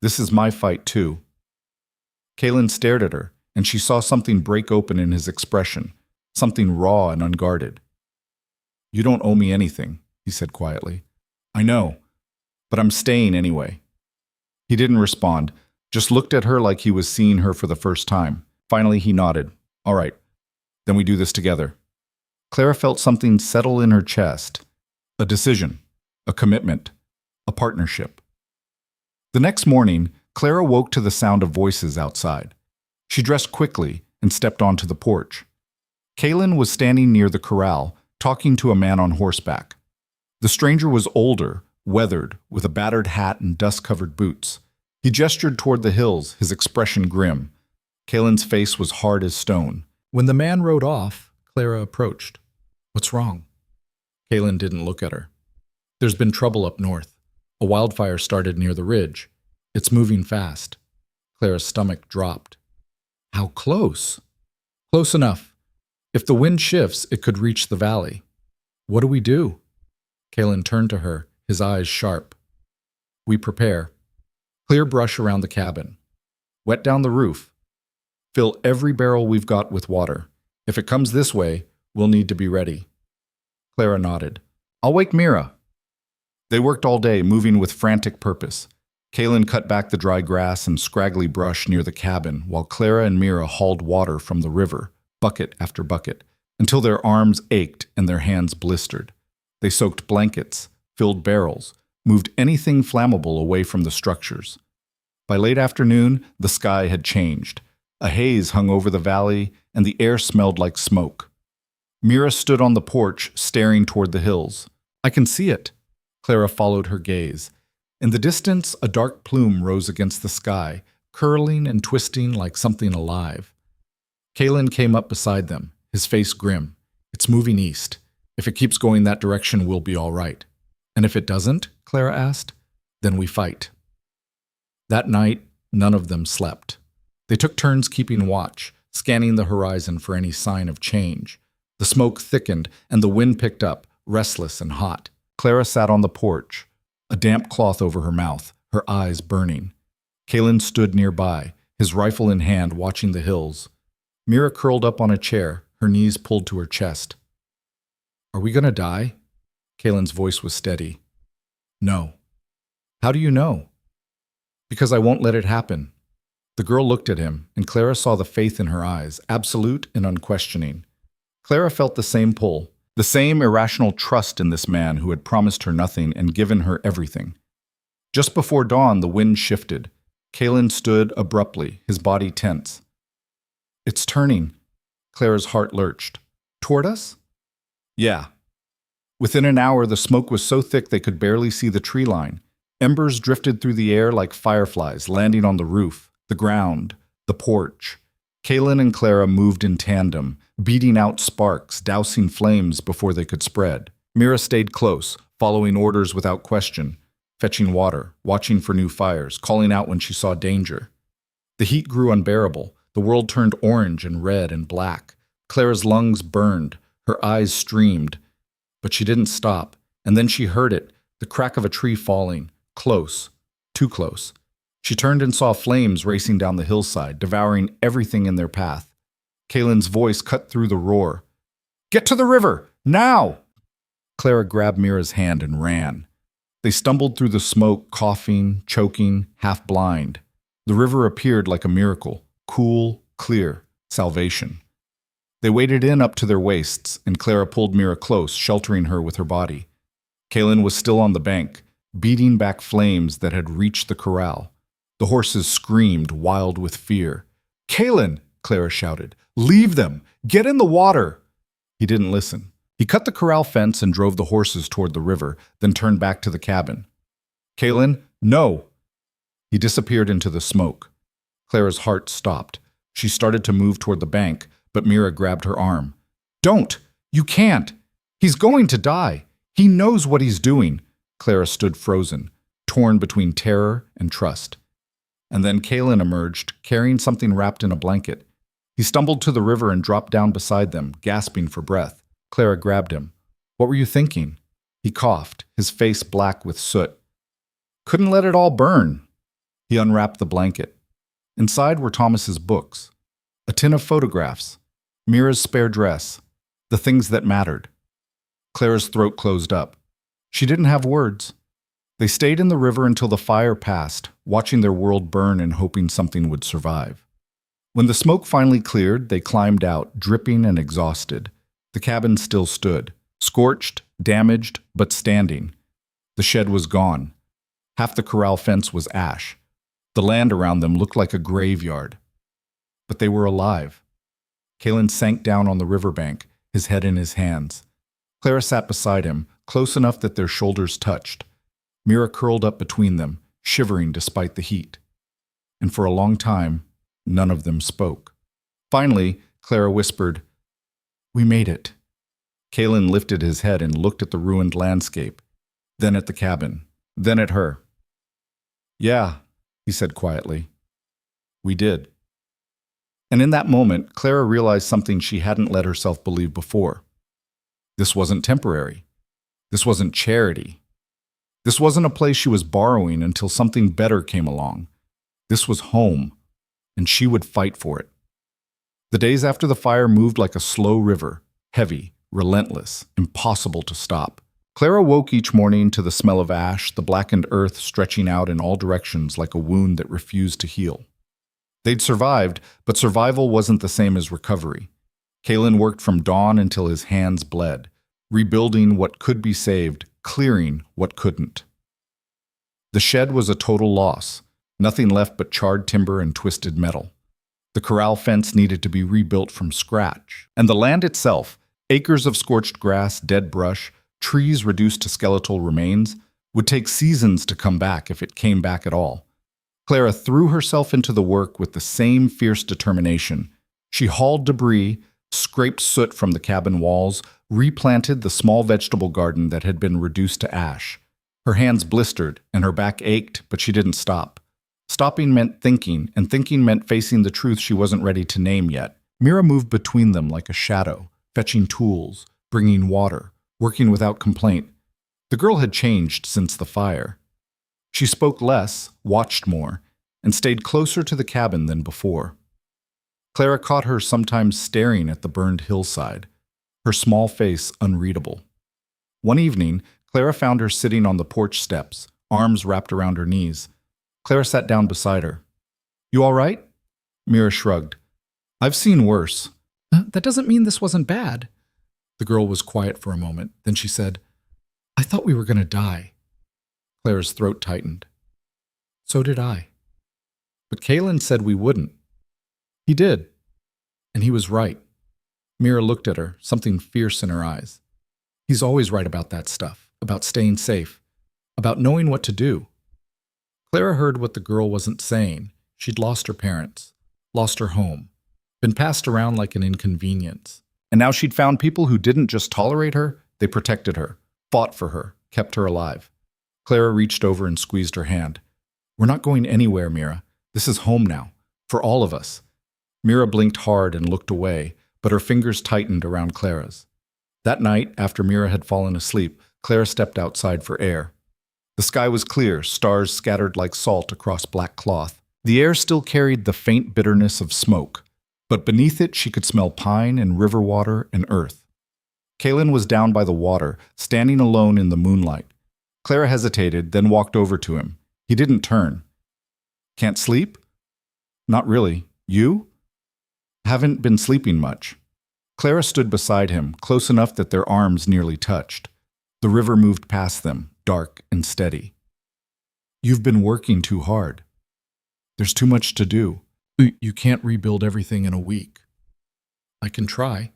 this is my fight too. Kaylin stared at her, and she saw something break open in his expression, something raw and unguarded. You don't owe me anything, he said quietly. I know, but I'm staying anyway. He didn't respond, just looked at her like he was seeing her for the first time. Finally, he nodded. All right, then we do this together. Clara felt something settle in her chest. A decision, a commitment, a partnership. The next morning, Clara woke to the sound of voices outside. She dressed quickly and stepped onto the porch. Kaylin was standing near the corral, talking to a man on horseback. The stranger was older, weathered, with a battered hat and dust-covered boots. He gestured toward the hills, his expression grim. Kaylin's face was hard as stone. When the man rode off, Clara approached. What's wrong? Kaylin didn't look at her. There's been trouble up north. A wildfire started near the ridge. It's moving fast. Clara's stomach dropped. How close? Close enough. If the wind shifts, it could reach the valley. What do we do? Kaylin turned to her, his eyes sharp. We prepare. Clear brush around the cabin. Wet down the roof. Fill every barrel we've got with water. If it comes this way, we'll need to be ready. Clara nodded. I'll wake Mira. They worked all day, moving with frantic purpose. Kaylin cut back the dry grass and scraggly brush near the cabin, while Clara and Mira hauled water from the river, bucket after bucket, until their arms ached and their hands blistered. They soaked blankets, filled barrels, moved anything flammable away from the structures. By late afternoon, the sky had changed. A haze hung over the valley, and the air smelled like smoke. Mira stood on the porch, staring toward the hills. I can see it. Clara followed her gaze. In the distance, a dark plume rose against the sky, curling and twisting like something alive. Kaylin came up beside them, his face grim. It's moving east. If it keeps going that direction, we'll be all right. And if it doesn't, Clara asked, then we fight. That night, none of them slept. They took turns keeping watch, scanning the horizon for any sign of change. The smoke thickened, and the wind picked up, restless and hot. Clara sat on the porch, a damp cloth over her mouth, her eyes burning. Kaylin stood nearby, his rifle in hand, watching the hills. Mira curled up on a chair, her knees pulled to her chest. Are we going to die? Kaylin's voice was steady. No. How do you know? Because I won't let it happen. The girl looked at him, and Clara saw the faith in her eyes, absolute and unquestioning. Clara felt the same pull, the same irrational trust in this man who had promised her nothing and given her everything. Just before dawn, the wind shifted. Kaylin stood abruptly, his body tense. It's turning. Clara's heart lurched. Toward us? Yeah. Within an hour, the smoke was so thick they could barely see the tree line. Embers drifted through the air like fireflies, landing on the roof, the ground, the porch. Kaylin and Clara moved in tandem, beating out sparks, dousing flames before they could spread. Mira stayed close, following orders without question, fetching water, watching for new fires, calling out when she saw danger. The heat grew unbearable. The world turned orange and red and black. Clara's lungs burned. Her eyes streamed. But she didn't stop, and then she heard it, the crack of a tree falling, close, too close. She turned and saw flames racing down the hillside, devouring everything in their path. Kaylin's voice cut through the roar. Get to the river, now! Clara grabbed Mira's hand and ran. They stumbled through the smoke, coughing, choking, half blind. The river appeared like a miracle, cool, clear, salvation. They waded in up to their waists, and Clara pulled Mira close, sheltering her with her body. Kaylin was still on the bank, beating back flames that had reached the corral. The horses screamed, wild with fear. Kaylin, Clara shouted, leave them! Get in the water! He didn't listen. He cut the corral fence and drove the horses toward the river, then turned back to the cabin. Kaylin, no! He disappeared into the smoke. Clara's heart stopped. She started to move toward the bank, but Mira grabbed her arm. Don't! You can't! He's going to die! He knows what he's doing! Clara stood frozen, torn between terror and trust. And then Kaylin emerged, carrying something wrapped in a blanket. He stumbled to the river and dropped down beside them, gasping for breath. Clara grabbed him. What were you thinking? He coughed, his face black with soot. Couldn't let it all burn. He unwrapped the blanket. Inside were Thomas's books, a tin of photographs, Mira's spare dress, the things that mattered. Clara's throat closed up. She didn't have words. They stayed in the river until the fire passed, watching their world burn and hoping something would survive. When the smoke finally cleared, they climbed out, dripping and exhausted. The cabin still stood, scorched, damaged, but standing. The shed was gone. Half the corral fence was ash. The land around them looked like a graveyard. But they were alive. Kalen sank down on the riverbank, his head in his hands. Clara sat beside him, close enough that their shoulders touched. Mira curled up between them, shivering despite the heat. And for a long time, none of them spoke. Finally, Clara whispered, "We made it." Kalen lifted his head and looked at the ruined landscape, then at the cabin, then at her. "Yeah," he said quietly. "We did." And in that moment, Clara realized something she hadn't let herself believe before. This wasn't temporary. This wasn't charity. This wasn't a place she was borrowing until something better came along. This was home, and she would fight for it. The days after the fire moved like a slow river, heavy, relentless, impossible to stop. Clara woke each morning to the smell of ash, the blackened earth stretching out in all directions like a wound that refused to heal. They'd survived, but survival wasn't the same as recovery. Kalen worked from dawn until his hands bled, rebuilding what could be saved, clearing what couldn't. The shed was a total loss, nothing left but charred timber and twisted metal. The corral fence needed to be rebuilt from scratch, and the land itself, acres of scorched grass, dead brush, trees reduced to skeletal remains, would take seasons to come back if it came back at all. Clara threw herself into the work with the same fierce determination. She hauled debris, scraped soot from the cabin walls, replanted the small vegetable garden that had been reduced to ash. Her hands blistered and her back ached, but she didn't stop. Stopping meant thinking, and thinking meant facing the truth she wasn't ready to name yet. Mira moved between them like a shadow, fetching tools, bringing water, working without complaint. The girl had changed since the fire. She spoke less, watched more, and stayed closer to the cabin than before. Clara caught her sometimes staring at the burned hillside, her small face unreadable. One evening, Clara found her sitting on the porch steps, arms wrapped around her knees. Clara sat down beside her. "You all right?" Mira shrugged. "I've seen worse." "That doesn't mean this wasn't bad." The girl was quiet for a moment. Then she said, "I thought we were going to die." Clara's throat tightened. "So did I. But Kalen said we wouldn't." "He did. And he was right." Mira looked at her, something fierce in her eyes. "He's always right about that stuff, about staying safe, about knowing what to do." Clara heard what the girl wasn't saying. She'd lost her parents, lost her home, been passed around like an inconvenience. And now she'd found people who didn't just tolerate her, they protected her, fought for her, kept her alive. Clara reached over and squeezed her hand. "We're not going anywhere, Mira. This is home now, for all of us." Mira blinked hard and looked away, but her fingers tightened around Clara's. That night, after Mira had fallen asleep, Clara stepped outside for air. The sky was clear, stars scattered like salt across black cloth. The air still carried the faint bitterness of smoke, but beneath it she could smell pine and river water and earth. Kalen was down by the water, standing alone in the moonlight. Clara hesitated, then walked over to him. He didn't turn. "Can't sleep?" "Not really. You?" "Haven't been sleeping much." Clara stood beside him, close enough that their arms nearly touched. The river moved past them, dark and steady. "You've been working too hard. There's too much to do. You can't rebuild everything in a week." "I can try."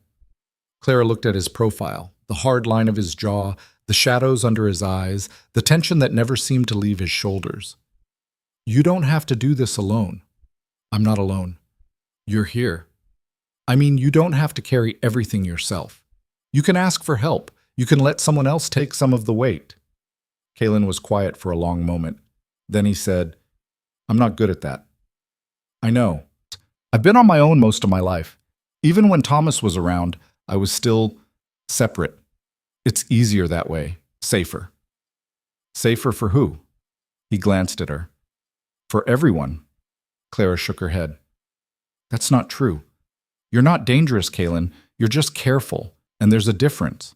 Clara looked at his profile, the hard line of his jaw, the shadows under his eyes, the tension that never seemed to leave his shoulders. "You don't have to do this alone." "I'm not alone. You're here. I mean, you don't have to carry everything yourself. You can ask for help. You can let someone else take some of the weight." Kalen was quiet for a long moment. Then he said, "I'm not good at that." "I know. I've been on my own most of my life. Even when Thomas was around, I was still separate. It's easier that way. Safer. Safer for who? He glanced at her. For everyone. Clara shook her head. That's not true. You're not dangerous, Kaylin. You're just careful, and there's a difference.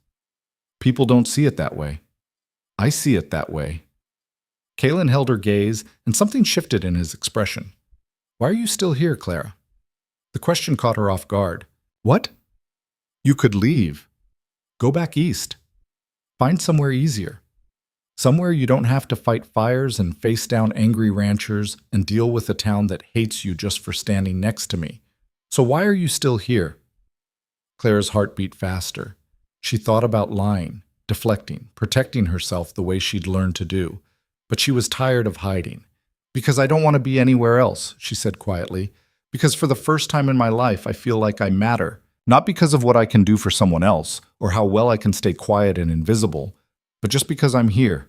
People don't see it that way. I see it that way. Kaylin held her gaze, and something shifted in his expression. Why are you still here, Clara? The question caught her off guard. What? You could leave. Go back east. Find somewhere easier. Somewhere you don't have to fight fires and face down angry ranchers and deal with a town that hates you just for standing next to me. So why are you still here? Clara's heart beat faster. She thought about lying, deflecting, protecting herself the way she'd learned to do. But she was tired of hiding. Because I don't want to be anywhere else, she said quietly. Because for the first time in my life, I feel like I matter. Not because of what I can do for someone else, or how well I can stay quiet and invisible, but just because I'm here.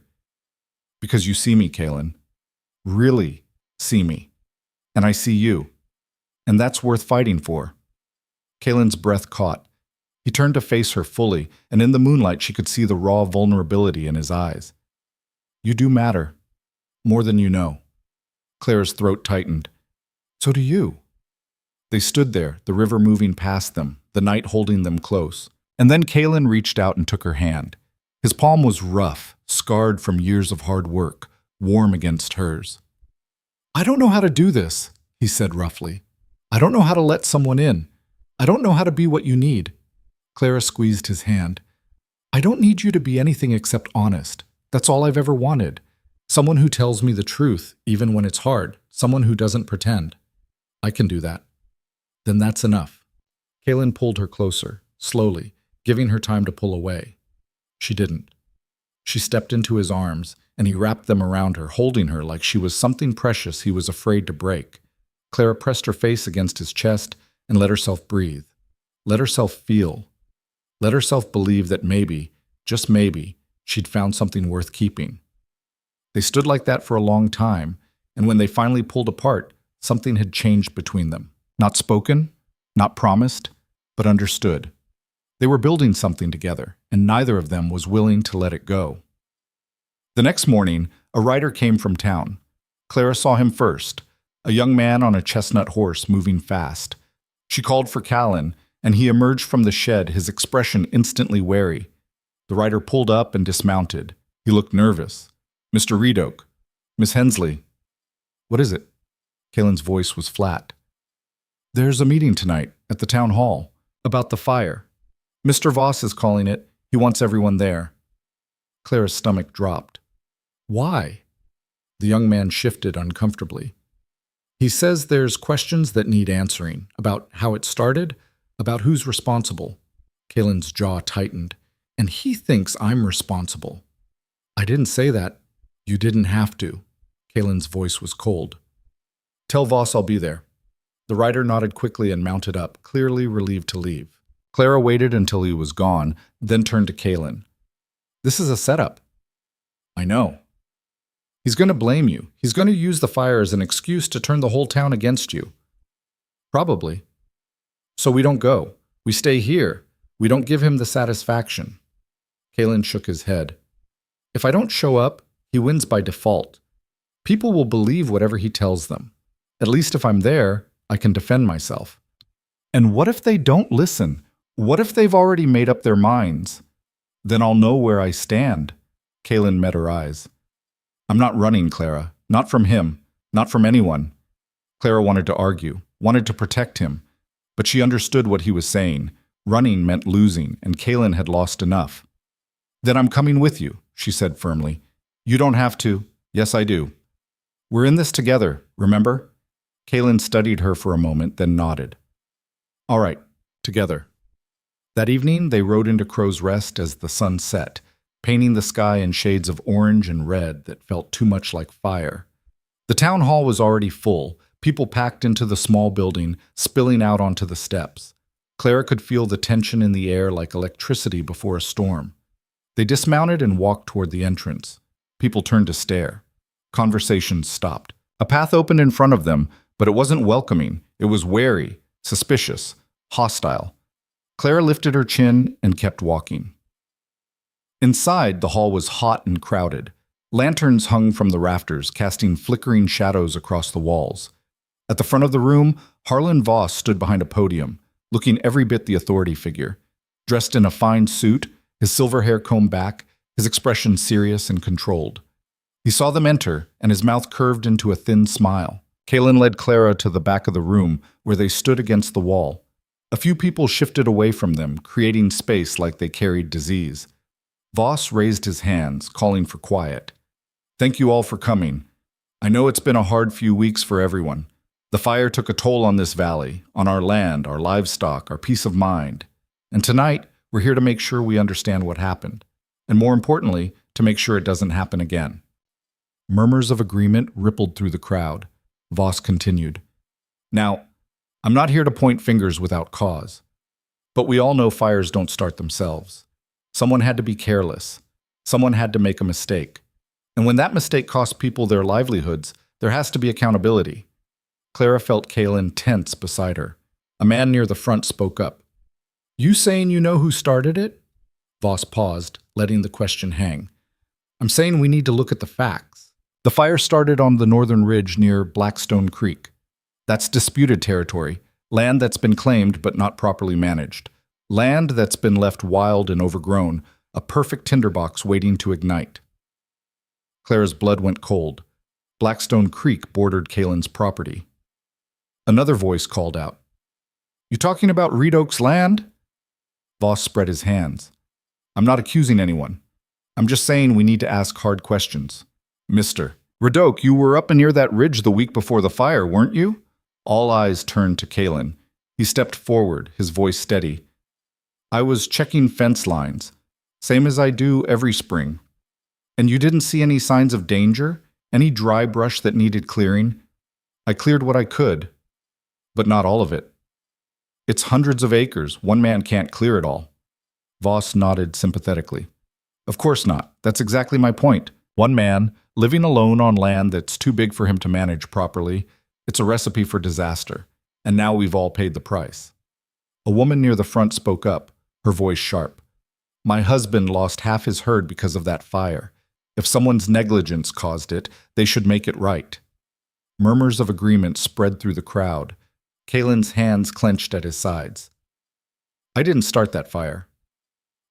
Because you see me, Kaylin. Really see me. And I see you. And that's worth fighting for. Kaylin's breath caught. He turned to face her fully, and in the moonlight she could see the raw vulnerability in his eyes. You do matter. More than you know. Clara's throat tightened. So do you. They stood there, the river moving past them, the night holding them close. And then Kaylin reached out and took her hand. His palm was rough, scarred from years of hard work, warm against hers. I don't know how to do this, he said roughly. I don't know how to let someone in. I don't know how to be what you need. Clara squeezed his hand. I don't need you to be anything except honest. That's all I've ever wanted. Someone who tells me the truth, even when it's hard. Someone who doesn't pretend. I can do that. Then that's enough. Kaylin pulled her closer, slowly, giving her time to pull away. She didn't. She stepped into his arms, and he wrapped them around her, holding her like she was something precious he was afraid to break. Clara pressed her face against his chest and let herself breathe. Let herself feel. Let herself believe that maybe, just maybe, she'd found something worth keeping. They stood like that for a long time, and when they finally pulled apart, something had changed between them. Not spoken, not promised, but understood. They were building something together, and neither of them was willing to let it go. The next morning, a rider came from town. Clara saw him first, a young man on a chestnut horse moving fast. She called for Callan, and he emerged from the shed, his expression instantly wary. The rider pulled up and dismounted. He looked nervous. Mr. Reedoke. Miss Hensley. What is it? Kaylin's voice was flat. There's a meeting tonight at the town hall about the fire. Mr. Voss is calling it. He wants everyone there. Clara's stomach dropped. Why? The young man shifted uncomfortably. He says there's questions that need answering, about how it started, about who's responsible. Kaylin's jaw tightened. And he thinks I'm responsible. I didn't say that. You didn't have to. Kaylin's voice was cold. Tell Voss I'll be there. The rider nodded quickly and mounted up, clearly relieved to leave. Clara waited until he was gone, then turned to Kaylin. This is a setup. I know. He's going to blame you. He's going to use the fire as an excuse to turn the whole town against you. Probably. So we don't go. We stay here. We don't give him the satisfaction. Kaylin shook his head. If I don't show up, he wins by default. People will believe whatever he tells them. At least if I'm there, I can defend myself. And what if they don't listen? What if they've already made up their minds? Then I'll know where I stand. Kaylin met her eyes. I'm not running, Clara. Not from him. Not from anyone. Clara wanted to argue, wanted to protect him. But she understood what he was saying. Running meant losing, and Kaylin had lost enough. Then I'm coming with you, she said firmly. You don't have to. Yes, I do. We're in this together, remember? Kaylin studied her for a moment, then nodded. All right, together. That evening, they rode into Crow's Rest as the sun set, painting the sky in shades of orange and red that felt too much like fire. The town hall was already full, people packed into the small building, spilling out onto the steps. Clara could feel the tension in the air like electricity before a storm. They dismounted and walked toward the entrance. People turned to stare. Conversations stopped. A path opened in front of them, but it wasn't welcoming. It was wary, suspicious, hostile. Clara lifted her chin and kept walking. Inside, the hall was hot and crowded. Lanterns hung from the rafters, casting flickering shadows across the walls. At the front of the room, Harlan Voss stood behind a podium, looking every bit the authority figure. Dressed in a fine suit, his silver hair combed back, his expression serious and controlled. He saw them enter, and his mouth curved into a thin smile. Kalen led Clara to the back of the room, where they stood against the wall. A few people shifted away from them, creating space like they carried disease. Voss raised his hands, calling for quiet. "Thank you all for coming. I know it's been a hard few weeks for everyone. The fire took a toll on this valley, on our land, our livestock, our peace of mind. And tonight, we're here to make sure we understand what happened. And more importantly, to make sure it doesn't happen again." Murmurs of agreement rippled through the crowd. Voss continued. "Now, I'm not here to point fingers without cause. But we all know fires don't start themselves. Someone had to be careless. Someone had to make a mistake. And when that mistake costs people their livelihoods, there has to be accountability." Clara felt Kalen tense beside her. A man near the front spoke up. "You saying you know who started it?" Voss paused, letting the question hang. "I'm saying we need to look at the facts. The fire started on the northern ridge near Blackstone Creek. That's disputed territory, land that's been claimed but not properly managed. Land that's been left wild and overgrown, a perfect tinderbox waiting to ignite." Clara's blood went cold. Blackstone Creek bordered Kalen's property. Another voice called out. "You talking about Reed Oak's land?" Voss spread his hands. "I'm not accusing anyone. I'm just saying we need to ask hard questions. Mr. Reed Oak, you were up near that ridge the week before the fire, weren't you?" All eyes turned to Kalen. He stepped forward, his voice steady. "I was checking fence lines, same as I do every spring. And you didn't see any signs of danger? Any dry brush that needed clearing? I cleared what I could, but not all of it. It's hundreds of acres. One man can't clear it all." Voss nodded sympathetically. "Of course not. That's exactly my point. One man, living alone on land that's too big for him to manage properly. It's a recipe for disaster. And now we've all paid the price." A woman near the front spoke up, her voice sharp. "My husband lost half his herd because of that fire. If someone's negligence caused it, they should make it right." Murmurs of agreement spread through the crowd. Kalen's hands clenched at his sides. "I didn't start that fire."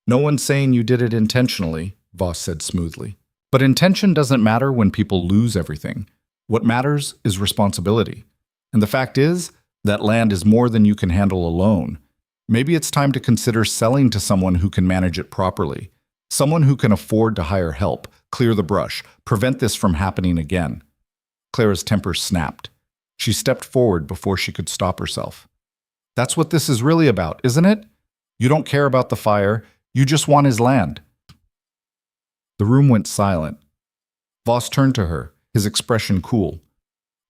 "No one's saying you did it intentionally," Voss said smoothly. "But intention doesn't matter when people lose everything. What matters is responsibility. And the fact is, that land is more than you can handle alone. Maybe it's time to consider selling to someone who can manage it properly. Someone who can afford to hire help, clear the brush, prevent this from happening again." Clara's temper snapped. She stepped forward before she could stop herself. "That's what this is really about, isn't it? You don't care about the fire, you just want his land." The room went silent. Voss turned to her, his expression cool.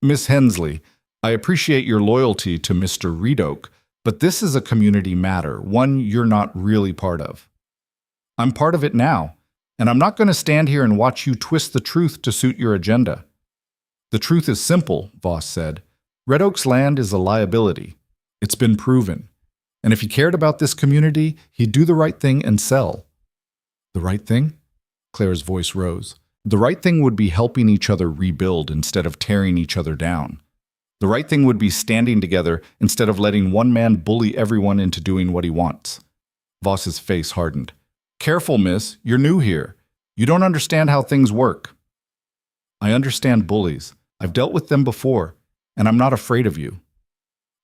"Miss Hensley, I appreciate your loyalty to Mr. Reed Oak, but this is a community matter, one you're not really part of." "I'm part of it now, and I'm not going to stand here and watch you twist the truth to suit your agenda." "The truth is simple," Voss said. "Red Oak's land is a liability. It's been proven. And if he cared about this community, he'd do the right thing and sell." "The right thing?" Clara's voice rose. "The right thing would be helping each other rebuild instead of tearing each other down. The right thing would be standing together instead of letting one man bully everyone into doing what he wants." Voss's face hardened. "Careful, miss. You're new here. You don't understand how things work." "I understand bullies. I've dealt with them before, and I'm not afraid of you."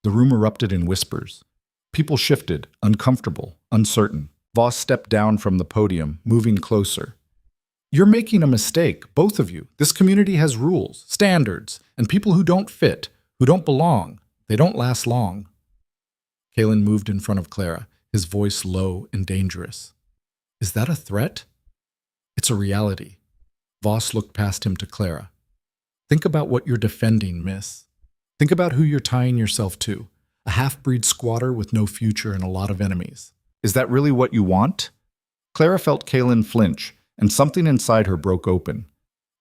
The room erupted in whispers. People shifted, uncomfortable, uncertain. Voss stepped down from the podium, moving closer. "You're making a mistake, both of you. This community has rules, standards, and people who don't fit, who don't belong. They don't last long." Kalen moved in front of Clara, his voice low and dangerous. "Is that a threat?" "It's a reality." Voss looked past him to Clara. "Think about what you're defending, miss. Think about who you're tying yourself to. A half-breed squatter with no future and a lot of enemies. Is that really what you want?" Clara felt Kalen flinch, and something inside her broke open.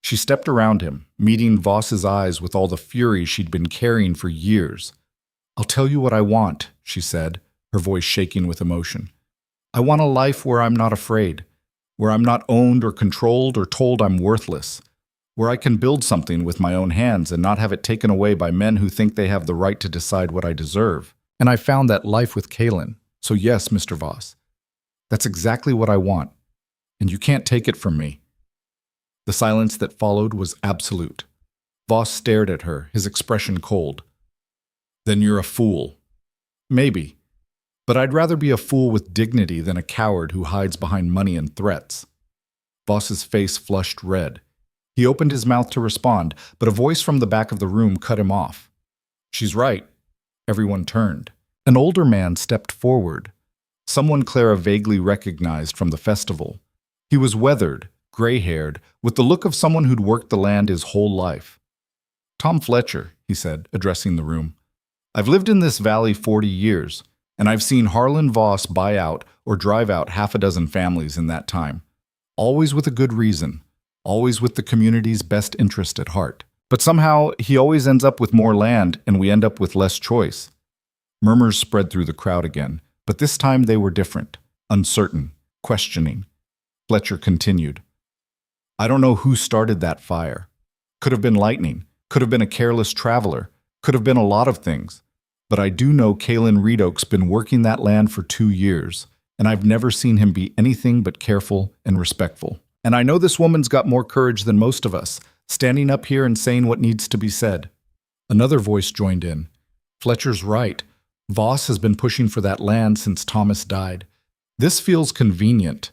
She stepped around him, meeting Voss's eyes with all the fury she'd been carrying for years. "I'll tell you what I want," she said, her voice shaking with emotion. "I want a life where I'm not afraid, where I'm not owned or controlled or told I'm worthless, where I can build something with my own hands and not have it taken away by men who think they have the right to decide what I deserve. And I found that life with Kaylin. So yes, Mr. Voss, that's exactly what I want, and you can't take it from me." The silence that followed was absolute. Voss stared at her, his expression cold. "Then you're a fool." "Maybe. But I'd rather be a fool with dignity than a coward who hides behind money and threats." Voss's face flushed red. He opened his mouth to respond, but a voice from the back of the room cut him off. "She's right." Everyone turned. An older man stepped forward, someone Clara vaguely recognized from the festival. He was weathered, gray-haired, with the look of someone who'd worked the land his whole life. "Tom Fletcher," he said, addressing the room. "I've lived in this valley 40 years, and I've seen Harlan Voss buy out or drive out half a dozen families in that time. Always with a good reason, always with the community's best interest at heart. But somehow, he always ends up with more land, and we end up with less choice." Murmurs spread through the crowd again, but this time they were different, uncertain, questioning. Fletcher continued. "I don't know who started that fire. Could have been lightning, could have been a careless traveler, could have been a lot of things. But I do know Kalen Reedoke's been working that land for 2 years, and I've never seen him be anything but careful and respectful. And I know this woman's got more courage than most of us, standing up here and saying what needs to be said." Another voice joined in. "Fletcher's right. Voss has been pushing for that land since Thomas died. This feels convenient."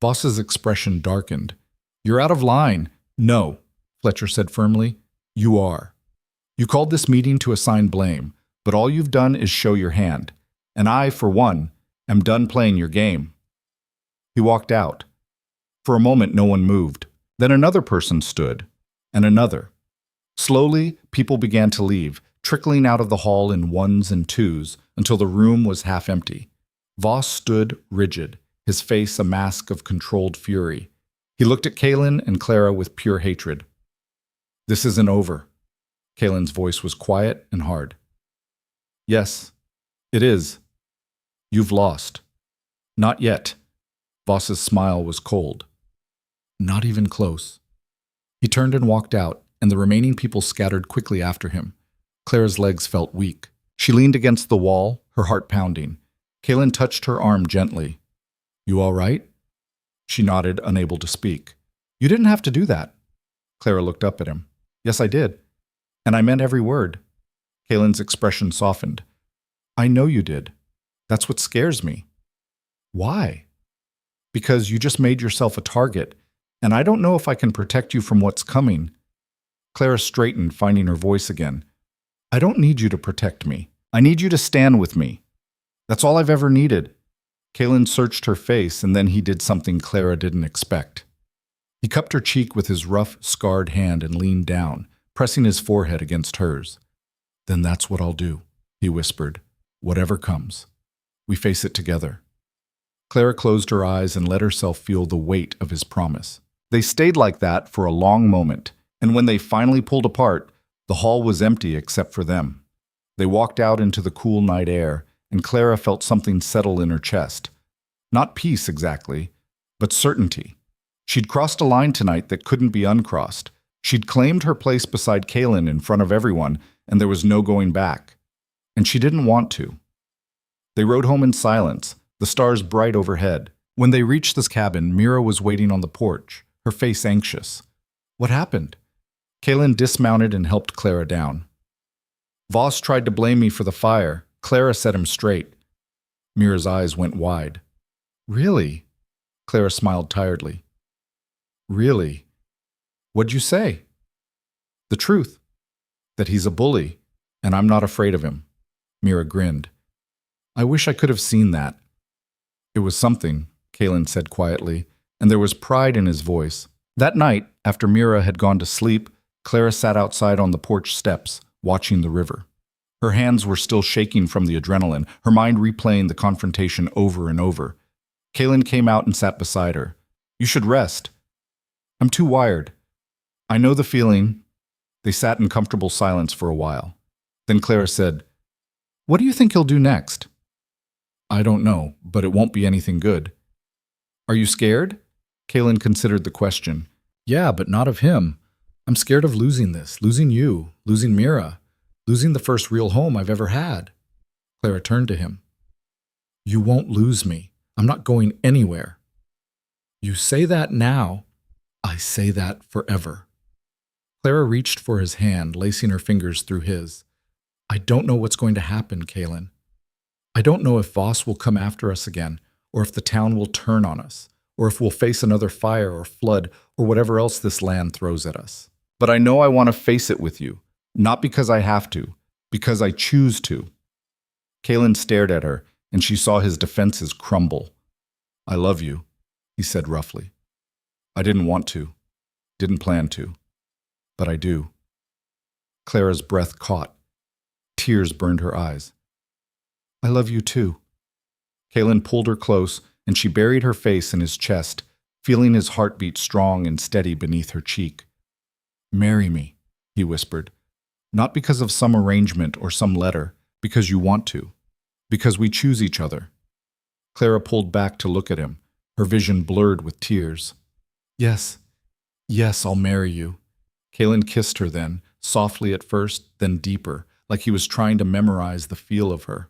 Voss's expression darkened. "You're out of line." "No," Fletcher said firmly. "You are. You called this meeting to assign blame, but all you've done is show your hand. And I, for one, am done playing your game." He walked out. For a moment, no one moved. Then another person stood, and another. Slowly, people began to leave, trickling out of the hall in ones and twos until the room was half empty. Voss stood rigid, his face a mask of controlled fury. He looked at Kaylin and Clara with pure hatred. "This isn't over." Kaylin's voice was quiet and hard. "Yes, it is. You've lost." "Not yet." Voss's smile was cold. "Not even close." He turned and walked out, and the remaining people scattered quickly after him. Clara's legs felt weak. She leaned against the wall, her heart pounding. Kaylin touched her arm gently. "You all right?" She nodded, unable to speak. "You didn't have to do that." Clara looked up at him. "Yes, I did. And I meant every word." Kaylin's expression softened. "I know you did. That's what scares me." "Why?" "Because you just made yourself a target, and I don't know if I can protect you from what's coming." Clara straightened, finding her voice again. "I don't need you to protect me. I need you to stand with me. That's all I've ever needed." Kaylin searched her face, and then he did something Clara didn't expect. He cupped her cheek with his rough, scarred hand and leaned down, pressing his forehead against hers. "Then that's what I'll do," he whispered. "Whatever comes. We face it together." Clara closed her eyes and let herself feel the weight of his promise. They stayed like that for a long moment, and when they finally pulled apart, the hall was empty except for them. They walked out into the cool night air, and Clara felt something settle in her chest. Not peace exactly, but certainty. She'd crossed a line tonight that couldn't be uncrossed. She'd claimed her place beside Kaylin in front of everyone, and there was no going back. And she didn't want to. They rode home in silence, the stars bright overhead. When they reached this cabin, Mira was waiting on the porch, her face anxious. "What happened?" Kaylin dismounted and helped Clara down. "Voss tried to blame me for the fire. Clara set him straight." Mira's eyes went wide. "Really?" Clara smiled tiredly. "Really? What'd you say?" "The truth. That he's a bully, and I'm not afraid of him." Mira grinned. "I wish I could have seen that." "It was something," Kaylin said quietly, and there was pride in his voice. That night, after Mira had gone to sleep, Clara sat outside on the porch steps, watching the river. Her hands were still shaking from the adrenaline, her mind replaying the confrontation over and over. Kaylin came out and sat beside her. "You should rest." "I'm too wired." "I know the feeling." They sat in comfortable silence for a while. Then Clara said, "What do you think he'll do next?" "I don't know, but it won't be anything good." "Are you scared?" Kaylin considered the question. Yeah, but not of him. I'm scared of losing this, losing you, losing Mira, losing the first real home I've ever had. Clara turned to him. You won't lose me. I'm not going anywhere. You say that now. I say that forever. Clara reached for his hand, lacing her fingers through his. I don't know what's going to happen, Kaylin. I don't know if Voss will come after us again, or if the town will turn on us, or if we'll face another fire or flood or whatever else this land throws at us. But I know I want to face it with you, not because I have to, because I choose to. Kaylin stared at her, and she saw his defenses crumble. I love you, he said roughly. I didn't want to, didn't plan to, but I do. Clara's breath caught. Tears burned her eyes. I love you too. Kaylin pulled her close, and she buried her face in his chest, feeling his heartbeat strong and steady beneath her cheek. Marry me, he whispered. Not because of some arrangement or some letter, because you want to. Because we choose each other. Clara pulled back to look at him, her vision blurred with tears. Yes, I'll marry you. Kaylin kissed her then, softly at first, then deeper, like he was trying to memorize the feel of her.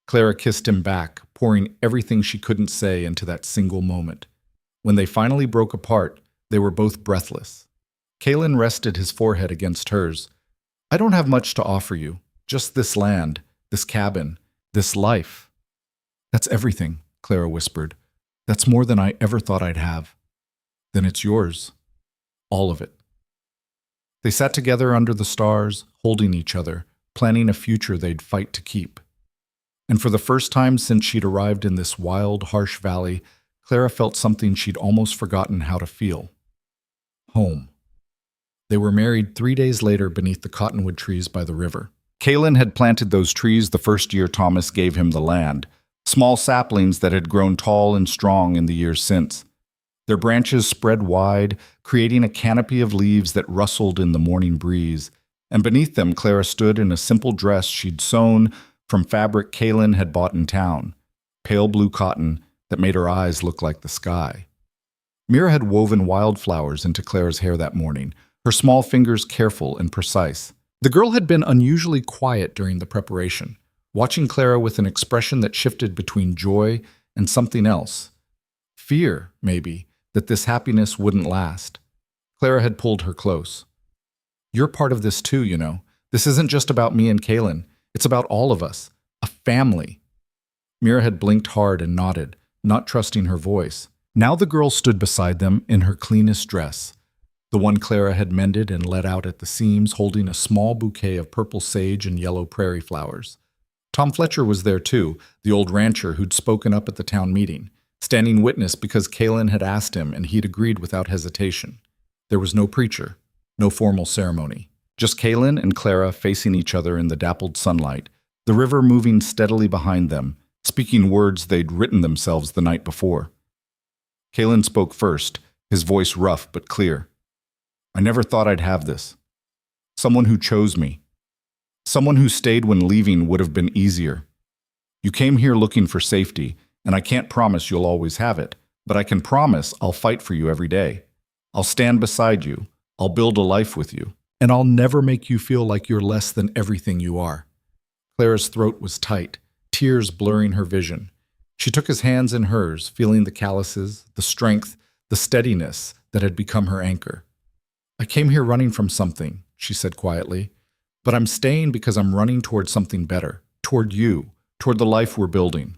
Clara kissed him back, pouring everything she couldn't say into that single moment. When they finally broke apart, they were both breathless. Kaylin rested his forehead against hers. I don't have much to offer you, just this land, this cabin, this life. That's everything, Clara whispered. That's more than I ever thought I'd have. Then it's yours. All of it. They sat together under the stars, holding each other, planning a future they'd fight to keep. And for the first time since she'd arrived in this wild, harsh valley, Clara felt something she'd almost forgotten how to feel. Home. They were married 3 days later beneath the cottonwood trees by the river. Kaylin had planted those trees the first year Thomas gave him the land, small saplings that had grown tall and strong in the years since. Their branches spread wide, creating a canopy of leaves that rustled in the morning breeze, and beneath them Clara stood in a simple dress she'd sewn from fabric Kaylin had bought in town, pale blue cotton that made her eyes look like the sky. Mira had woven wildflowers into Clara's hair that morning, her small fingers careful and precise. The girl had been unusually quiet during the preparation, watching Clara with an expression that shifted between joy and something else. Fear, maybe, that this happiness wouldn't last. Clara had pulled her close. You're part of this too, you know. This isn't just about me and Kaylin. It's about all of us. A family. Mira had blinked hard and nodded, not trusting her voice. Now the girl stood beside them in her cleanest dress, the one Clara had mended and let out at the seams, holding a small bouquet of purple sage and yellow prairie flowers. Tom Fletcher was there too, the old rancher who'd spoken up at the town meeting, standing witness because Kaylin had asked him and he'd agreed without hesitation. There was no preacher, no formal ceremony. Just Kaylin and Clara facing each other in the dappled sunlight, the river moving steadily behind them, speaking words they'd written themselves the night before. Kaylin spoke first, his voice rough but clear. I never thought I'd have this. Someone who chose me. Someone who stayed when leaving would have been easier. You came here looking for safety, and I can't promise you'll always have it, but I can promise I'll fight for you every day. I'll stand beside you. I'll build a life with you. And I'll never make you feel like you're less than everything you are. Clara's throat was tight, tears blurring her vision. She took his hands in hers, feeling the calluses, the strength, the steadiness that had become her anchor. I came here running from something, she said quietly, but I'm staying because I'm running toward something better, toward you, toward the life we're building.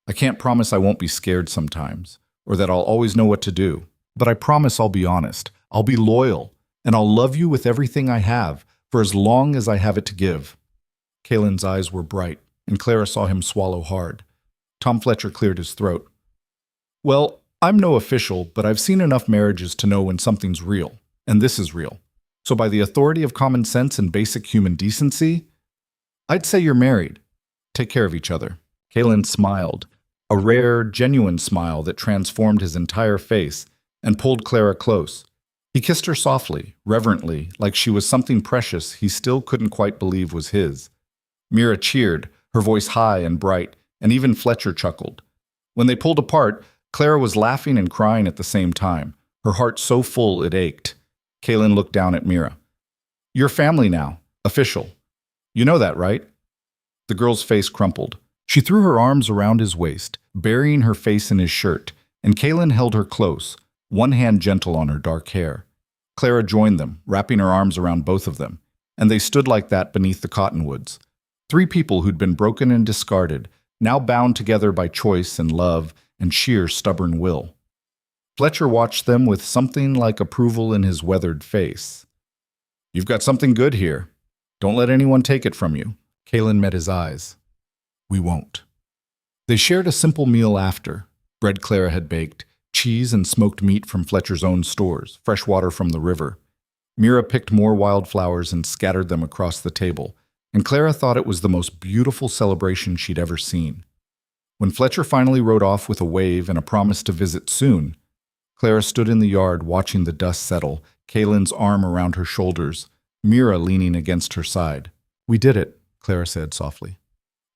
I can't promise I won't be scared sometimes, or that I'll always know what to do, but I promise I'll be honest, I'll be loyal, and I'll love you with everything I have, for as long as I have it to give. Kaylin's eyes were bright, and Clara saw him swallow hard. Tom Fletcher cleared his throat. Well, I'm no official, but I've seen enough marriages to know when something's real, and this is real. So by the authority of common sense and basic human decency, I'd say you're married. Take care of each other. Kaylin smiled, a rare, genuine smile that transformed his entire face, and pulled Clara close. He kissed her softly, reverently, like she was something precious he still couldn't quite believe was his. Mira cheered, her voice high and bright, and even Fletcher chuckled. When they pulled apart, Clara was laughing and crying at the same time, her heart so full it ached. Kaylin looked down at Mira. "You're family now. Official. You know that, right?" The girl's face crumpled. She threw her arms around his waist, burying her face in his shirt, and Kaylin held her close, one hand gentle on her dark hair. Clara joined them, wrapping her arms around both of them, and they stood like that beneath the cottonwoods. Three people who'd been broken and discarded, now bound together by choice and love and sheer stubborn will. Fletcher watched them with something like approval in his weathered face. "You've got something good here. Don't let anyone take it from you." Kaylin met his eyes. "We won't." They shared a simple meal after. Bread Clara had baked, cheese and smoked meat from Fletcher's own stores, fresh water from the river. Mira picked more wildflowers and scattered them across the table, and Clara thought it was the most beautiful celebration she'd ever seen. When Fletcher finally rode off with a wave and a promise to visit soon, Clara stood in the yard watching the dust settle, Kaylin's arm around her shoulders, Mira leaning against her side. "We did it," Clara said softly.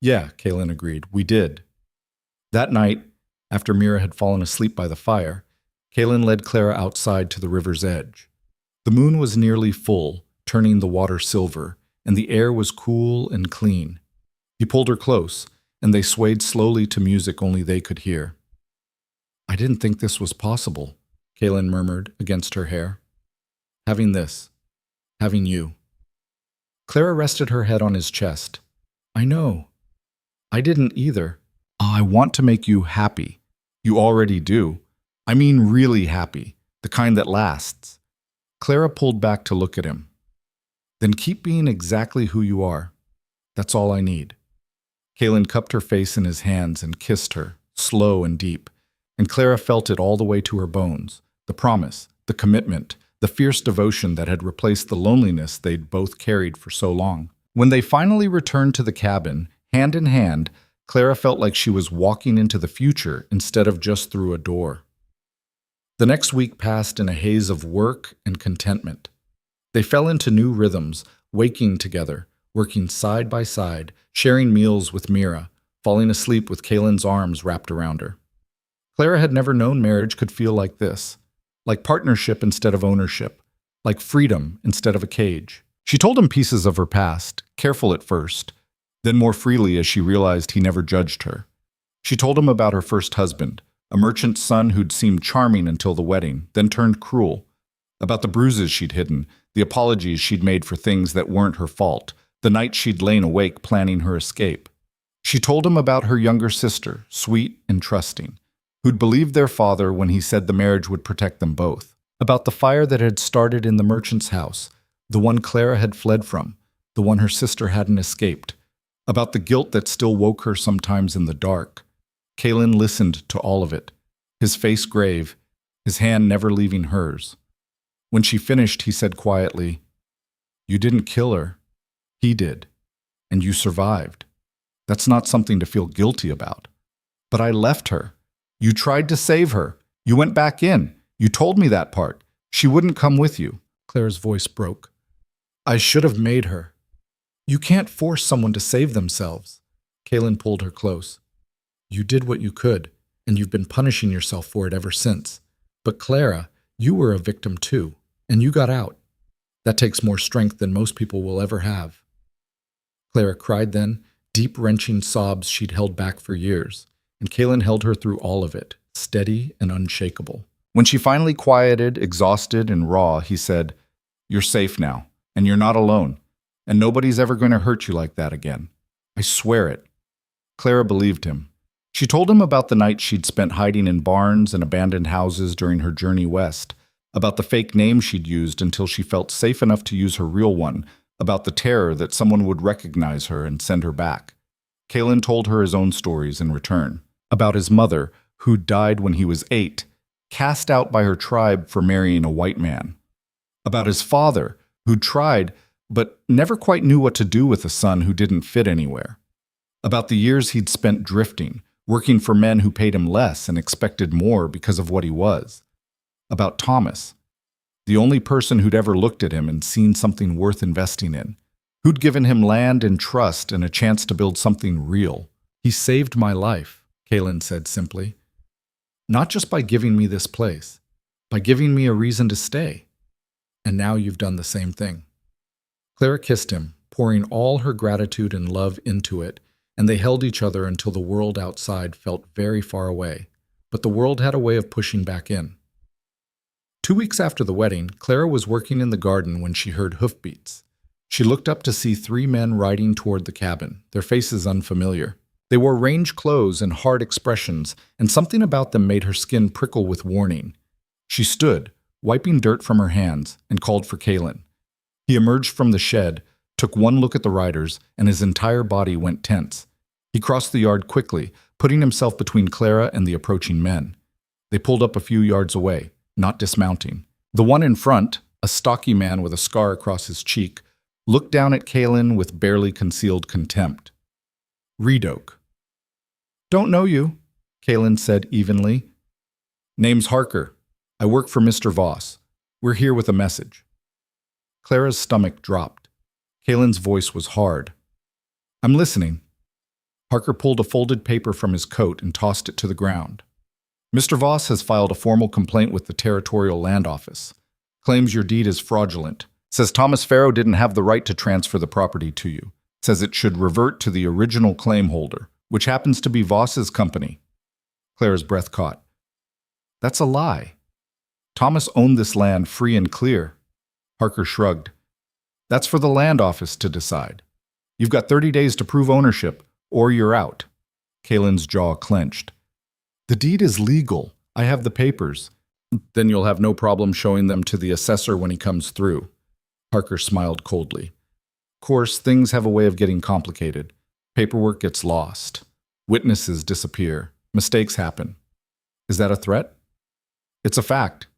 "Yeah," Kaylin agreed, "we did." That night, after Mira had fallen asleep by the fire, Kaylin led Clara outside to the river's edge. The moon was nearly full, turning the water silver, and the air was cool and clean. He pulled her close, and they swayed slowly to music only they could hear. "I didn't think this was possible," Kaylin murmured against her hair. "Having this. Having you." Clara rested her head on his chest. "I know. I didn't either. I want to make you happy. You already do. I mean really happy, the kind that lasts." Clara pulled back to look at him. "Then keep being exactly who you are. That's all I need." Kaylin cupped her face in his hands and kissed her, slow and deep, and Clara felt it all the way to her bones, the promise, the commitment, the fierce devotion that had replaced the loneliness they'd both carried for so long. When they finally returned to the cabin, hand in hand, Clara felt like she was walking into the future instead of just through a door. The next week passed in a haze of work and contentment. They fell into new rhythms, waking together, working side by side, sharing meals with Mira, falling asleep with Kaylin's arms wrapped around her. Clara had never known marriage could feel like this, like partnership instead of ownership, like freedom instead of a cage. She told him pieces of her past, careful at first, then more freely as she realized he never judged her. She told him about her first husband, a merchant's son who'd seemed charming until the wedding, then turned cruel, about the bruises she'd hidden, the apologies she'd made for things that weren't her fault, the nights she'd lain awake planning her escape. She told him about her younger sister, sweet and trusting, who'd believed their father when he said the marriage would protect them both, about the fire that had started in the merchant's house, the one Clara had fled from, the one her sister hadn't escaped, about the guilt that still woke her sometimes in the dark. Kaylin listened to all of it, his face grave, his hand never leaving hers. When she finished, he said quietly, "You didn't kill her. He did. And you survived. That's not something to feel guilty about. But I left her. You tried to save her. You went back in. You told me that part. She wouldn't come with you." Claire's voice broke. "I should have made her. You can't force someone to save themselves." Kaylin pulled her close. "You did what you could, and you've been punishing yourself for it ever since. But Clara, you were a victim too, and you got out. That takes more strength than most people will ever have." Clara cried then, deep wrenching sobs she'd held back for years, and Kaylin held her through all of it, steady and unshakable. When she finally quieted, exhausted and raw, he said, "You're safe now, and you're not alone, and nobody's ever going to hurt you like that again. I swear it." Clara believed him. She told him about the nights she'd spent hiding in barns and abandoned houses during her journey west, about the fake name she'd used until she felt safe enough to use her real one, about the terror that someone would recognize her and send her back. Kaylin told her his own stories in return, about his mother, who died when he was 8, cast out by her tribe for marrying a white man, about his father, who tried but never quite knew what to do with a son who didn't fit anywhere, about the years he'd spent drifting, working for men who paid him less and expected more because of what he was, about Thomas, the only person who'd ever looked at him and seen something worth investing in, who'd given him land and trust and a chance to build something real. "He saved my life," Kaylin said simply. Not just by giving me this place, by giving me a reason to stay. And now you've done the same thing." Clara kissed him, pouring all her gratitude and love into it, and they held each other until the world outside felt very far away. But the world had a way of pushing back in. 2 weeks after the wedding, Clara was working in the garden when she heard hoofbeats. She looked up to see 3 men riding toward the cabin, their faces unfamiliar. They wore range clothes and hard expressions, and something about them made her skin prickle with warning. She stood, wiping dirt from her hands, and called for Kalen. He emerged from the shed, took one look at the riders, and his entire body went tense. He crossed the yard quickly, putting himself between Clara and the approaching men. They pulled up a few yards away, not dismounting. The one in front, a stocky man with a scar across his cheek, looked down at Kalen with barely concealed contempt. "Redoke." "Don't know you," Kalen said evenly. "Name's Harker. I work for Mr. Voss. We're here with a message." Clara's stomach dropped. Kalen's voice was hard. "I'm listening." Harker pulled a folded paper from his coat and tossed it to the ground. "Mr. Voss has filed a formal complaint with the Territorial Land Office. Claims your deed is fraudulent. Says Thomas Farrow didn't have the right to transfer the property to you. Says it should revert to the original claim holder, which happens to be Voss's company." Clara's breath caught. "That's a lie. Thomas owned this land free and clear." Harker shrugged. "That's for the land office to decide. You've got 30 days to prove ownership, or you're out." Kalen's jaw clenched. "The deed is legal. I have the papers." "Then you'll have no problem showing them to the assessor when he comes through." Harker smiled coldly. "Of course, things have a way of getting complicated. Paperwork gets lost. Witnesses disappear. Mistakes happen. Is that a threat?" "It's a fact.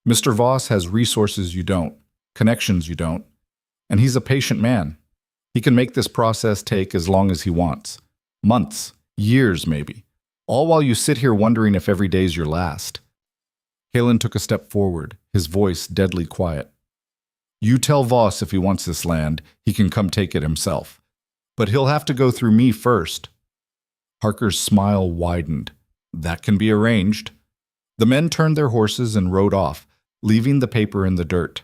Mr. Voss has resources you don't, connections you don't, and he's a patient man. He can make this process take as long as he wants. Months, years maybe, all while you sit here wondering if every day's your last." Kalen took a step forward, his voice deadly quiet. "You tell Voss if he wants this land, he can come take it himself. But he'll have to go through me first." Harker's smile widened. "That can be arranged." The men turned their horses and rode off, leaving the paper in the dirt.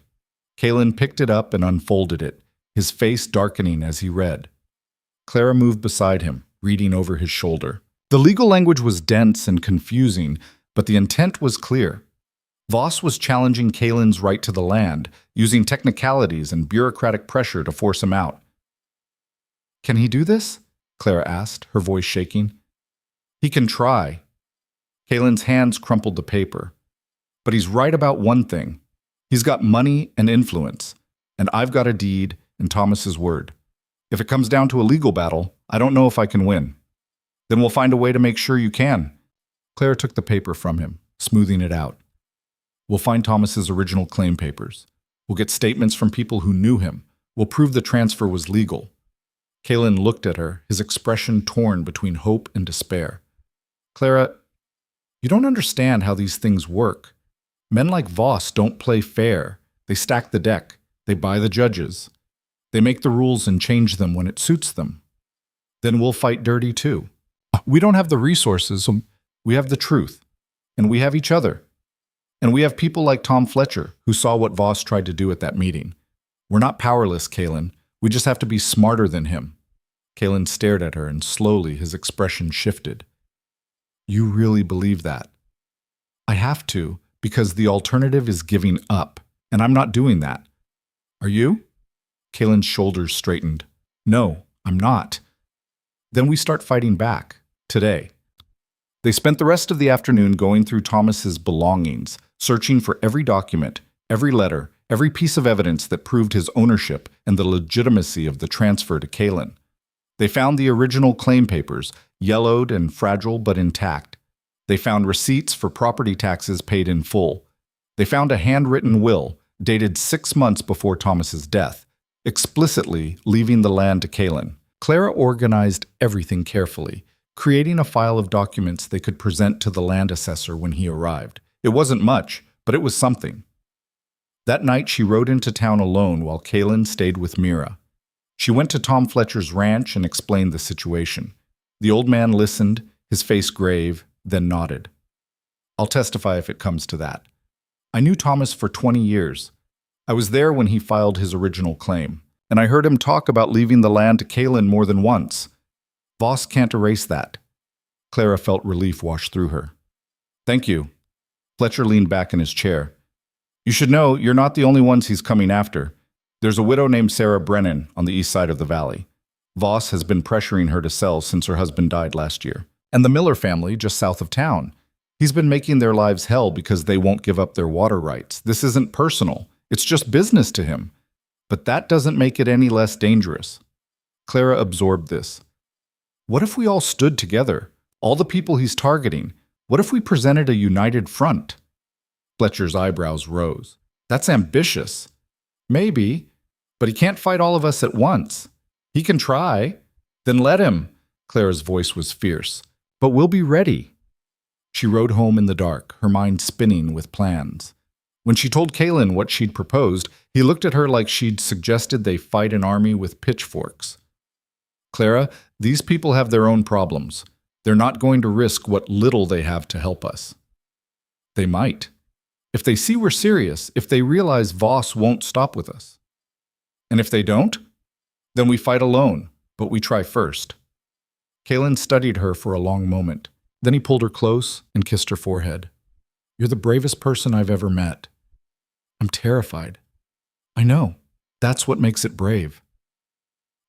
Kalen picked it up and unfolded it, his face darkening as he read. Clara moved beside him, reading over his shoulder. The legal language was dense and confusing, but the intent was clear. Voss was challenging Kalen's right to the land, using technicalities and bureaucratic pressure to force him out. "Can he do this?" Clara asked, her voice shaking. "He can try." Kalen's hands crumpled the paper. "But he's right about one thing. He's got money and influence, and I've got a deed and Thomas's word. If it comes down to a legal battle, I don't know if I can win. Then we'll find a way to make sure you can." Clara took the paper from him, smoothing it out. "We'll find Thomas's original claim papers. We'll get statements from people who knew him. We'll prove the transfer was legal." Kalen looked at her, his expression torn between hope and despair. "Clara, you don't understand how these things work. Men like Voss don't play fair. They stack the deck. They buy the judges. They make the rules and change them when it suits them. Then we'll fight dirty too. We don't have the resources. We have the truth. And we have each other. And we have people like Tom Fletcher, who saw what Voss tried to do at that meeting. We're not powerless, Kalen. We just have to be smarter than him." Kalen stared at her, and slowly his expression shifted. "You really believe that?" "I have to, because the alternative is giving up, and I'm not doing that." "Are you?" Kalen's shoulders straightened. "No, I'm not." "Then we start fighting back, today." They spent the rest of the afternoon going through Thomas's belongings, searching for every document, every letter, every piece of evidence that proved his ownership and the legitimacy of the transfer to Kalen. They found the original claim papers, yellowed and fragile but intact. They found receipts for property taxes paid in full. They found a handwritten will, dated 6 months before Thomas's death, explicitly leaving the land to Kalen. Clara organized everything carefully, creating a file of documents they could present to the land assessor when he arrived. It wasn't much, but it was something. That night she rode into town alone while Kalen stayed with Mira. She went to Tom Fletcher's ranch and explained the situation. The old man listened, his face grave, then nodded. I'll testify if it comes to that. I knew Thomas for 20 years. I was there when he filed his original claim, and I heard him talk about leaving the land to Kaylin more than once. Voss can't erase that. Clara felt relief wash through her. Thank you. Fletcher leaned back in his chair. You should know you're not the only ones he's coming after. There's a widow named Sarah Brennan on the east side of the valley. Voss has been pressuring her to sell since her husband died last year. And the Miller family just south of town. He's been making their lives hell because they won't give up their water rights. This isn't personal. It's just business to him. But that doesn't make it any less dangerous. Clara absorbed this. What if we all stood together? All the people he's targeting. What if we presented a united front? Fletcher's eyebrows rose. That's ambitious. Maybe, but he can't fight all of us at once. He can try. Then let him. Clara's voice was fierce. But we'll be ready. She rode home in the dark, her mind spinning with plans. When she told Kaylin what she'd proposed, he looked at her like she'd suggested they fight an army with pitchforks. Clara, these people have their own problems. They're not going to risk what little they have to help us. They might. If they see we're serious, if they realize Voss won't stop with us. And if they don't, then we fight alone, but we try first. Kaylin studied her for a long moment. Then he pulled her close and kissed her forehead. You're the bravest person I've ever met. I'm terrified. I know. That's what makes it brave.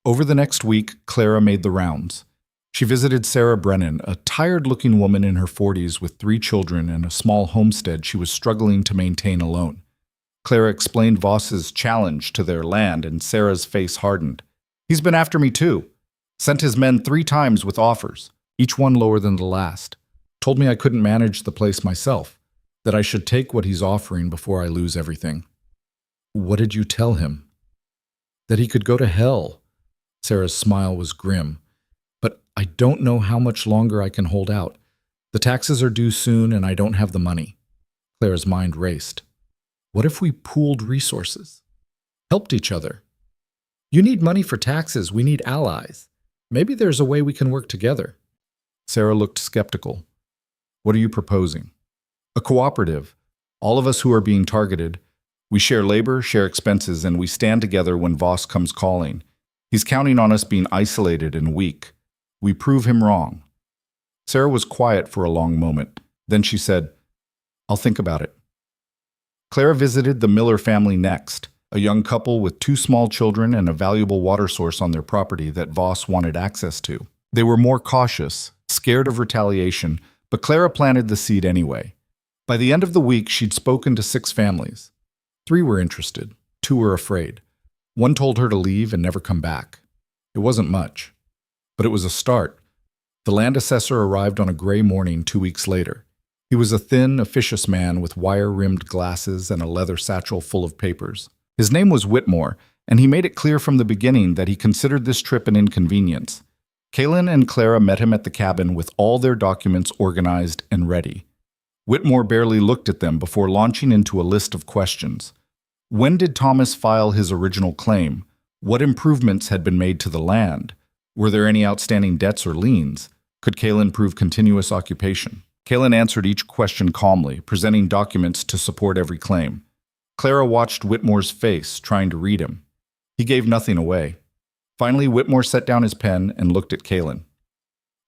Over the next week, Clara made the rounds. She visited Sarah Brennan, a tired-looking woman in her 40s with 3 children and a small homestead she was struggling to maintain alone. Clara explained Voss's challenge to their land, and Sarah's face hardened. He's been after me too. Sent his men 3 times with offers, each one lower than the last. Told me I couldn't manage the place myself, that I should take what he's offering before I lose everything. What did you tell him? That he could go to hell. Sarah's smile was grim. But I don't know how much longer I can hold out. The taxes are due soon and I don't have the money. Clara's mind raced. What if we pooled resources? Helped each other? You need money for taxes, we need allies. Maybe there's a way we can work together. Sarah looked skeptical. What are you proposing? A cooperative. All of us who are being targeted. We share labor, share expenses, and we stand together when Voss comes calling. He's counting on us being isolated and weak. We prove him wrong. Sarah was quiet for a long moment. Then she said, I'll think about it. Clara visited the Miller family next, a young couple with 2 small children and a valuable water source on their property that Voss wanted access to. They were more cautious, scared of retaliation, but Clara planted the seed anyway. By the end of the week, she'd spoken to 6 families. 3 were interested, 2 were afraid. One told her to leave and never come back. It wasn't much, but it was a start. The land assessor arrived on a gray morning 2 weeks later. He was a thin, officious man with wire-rimmed glasses and a leather satchel full of papers. His name was Whitmore, and he made it clear from the beginning that he considered this trip an inconvenience. Kaylin and Clara met him at the cabin with all their documents organized and ready. Whitmore barely looked at them before launching into a list of questions. When did Thomas file his original claim? What improvements had been made to the land? Were there any outstanding debts or liens? Could Kaylin prove continuous occupation? Kaylin answered each question calmly, presenting documents to support every claim. Clara watched Whitmore's face, trying to read him. He gave nothing away. Finally, Whitmore set down his pen and looked at Kaylin.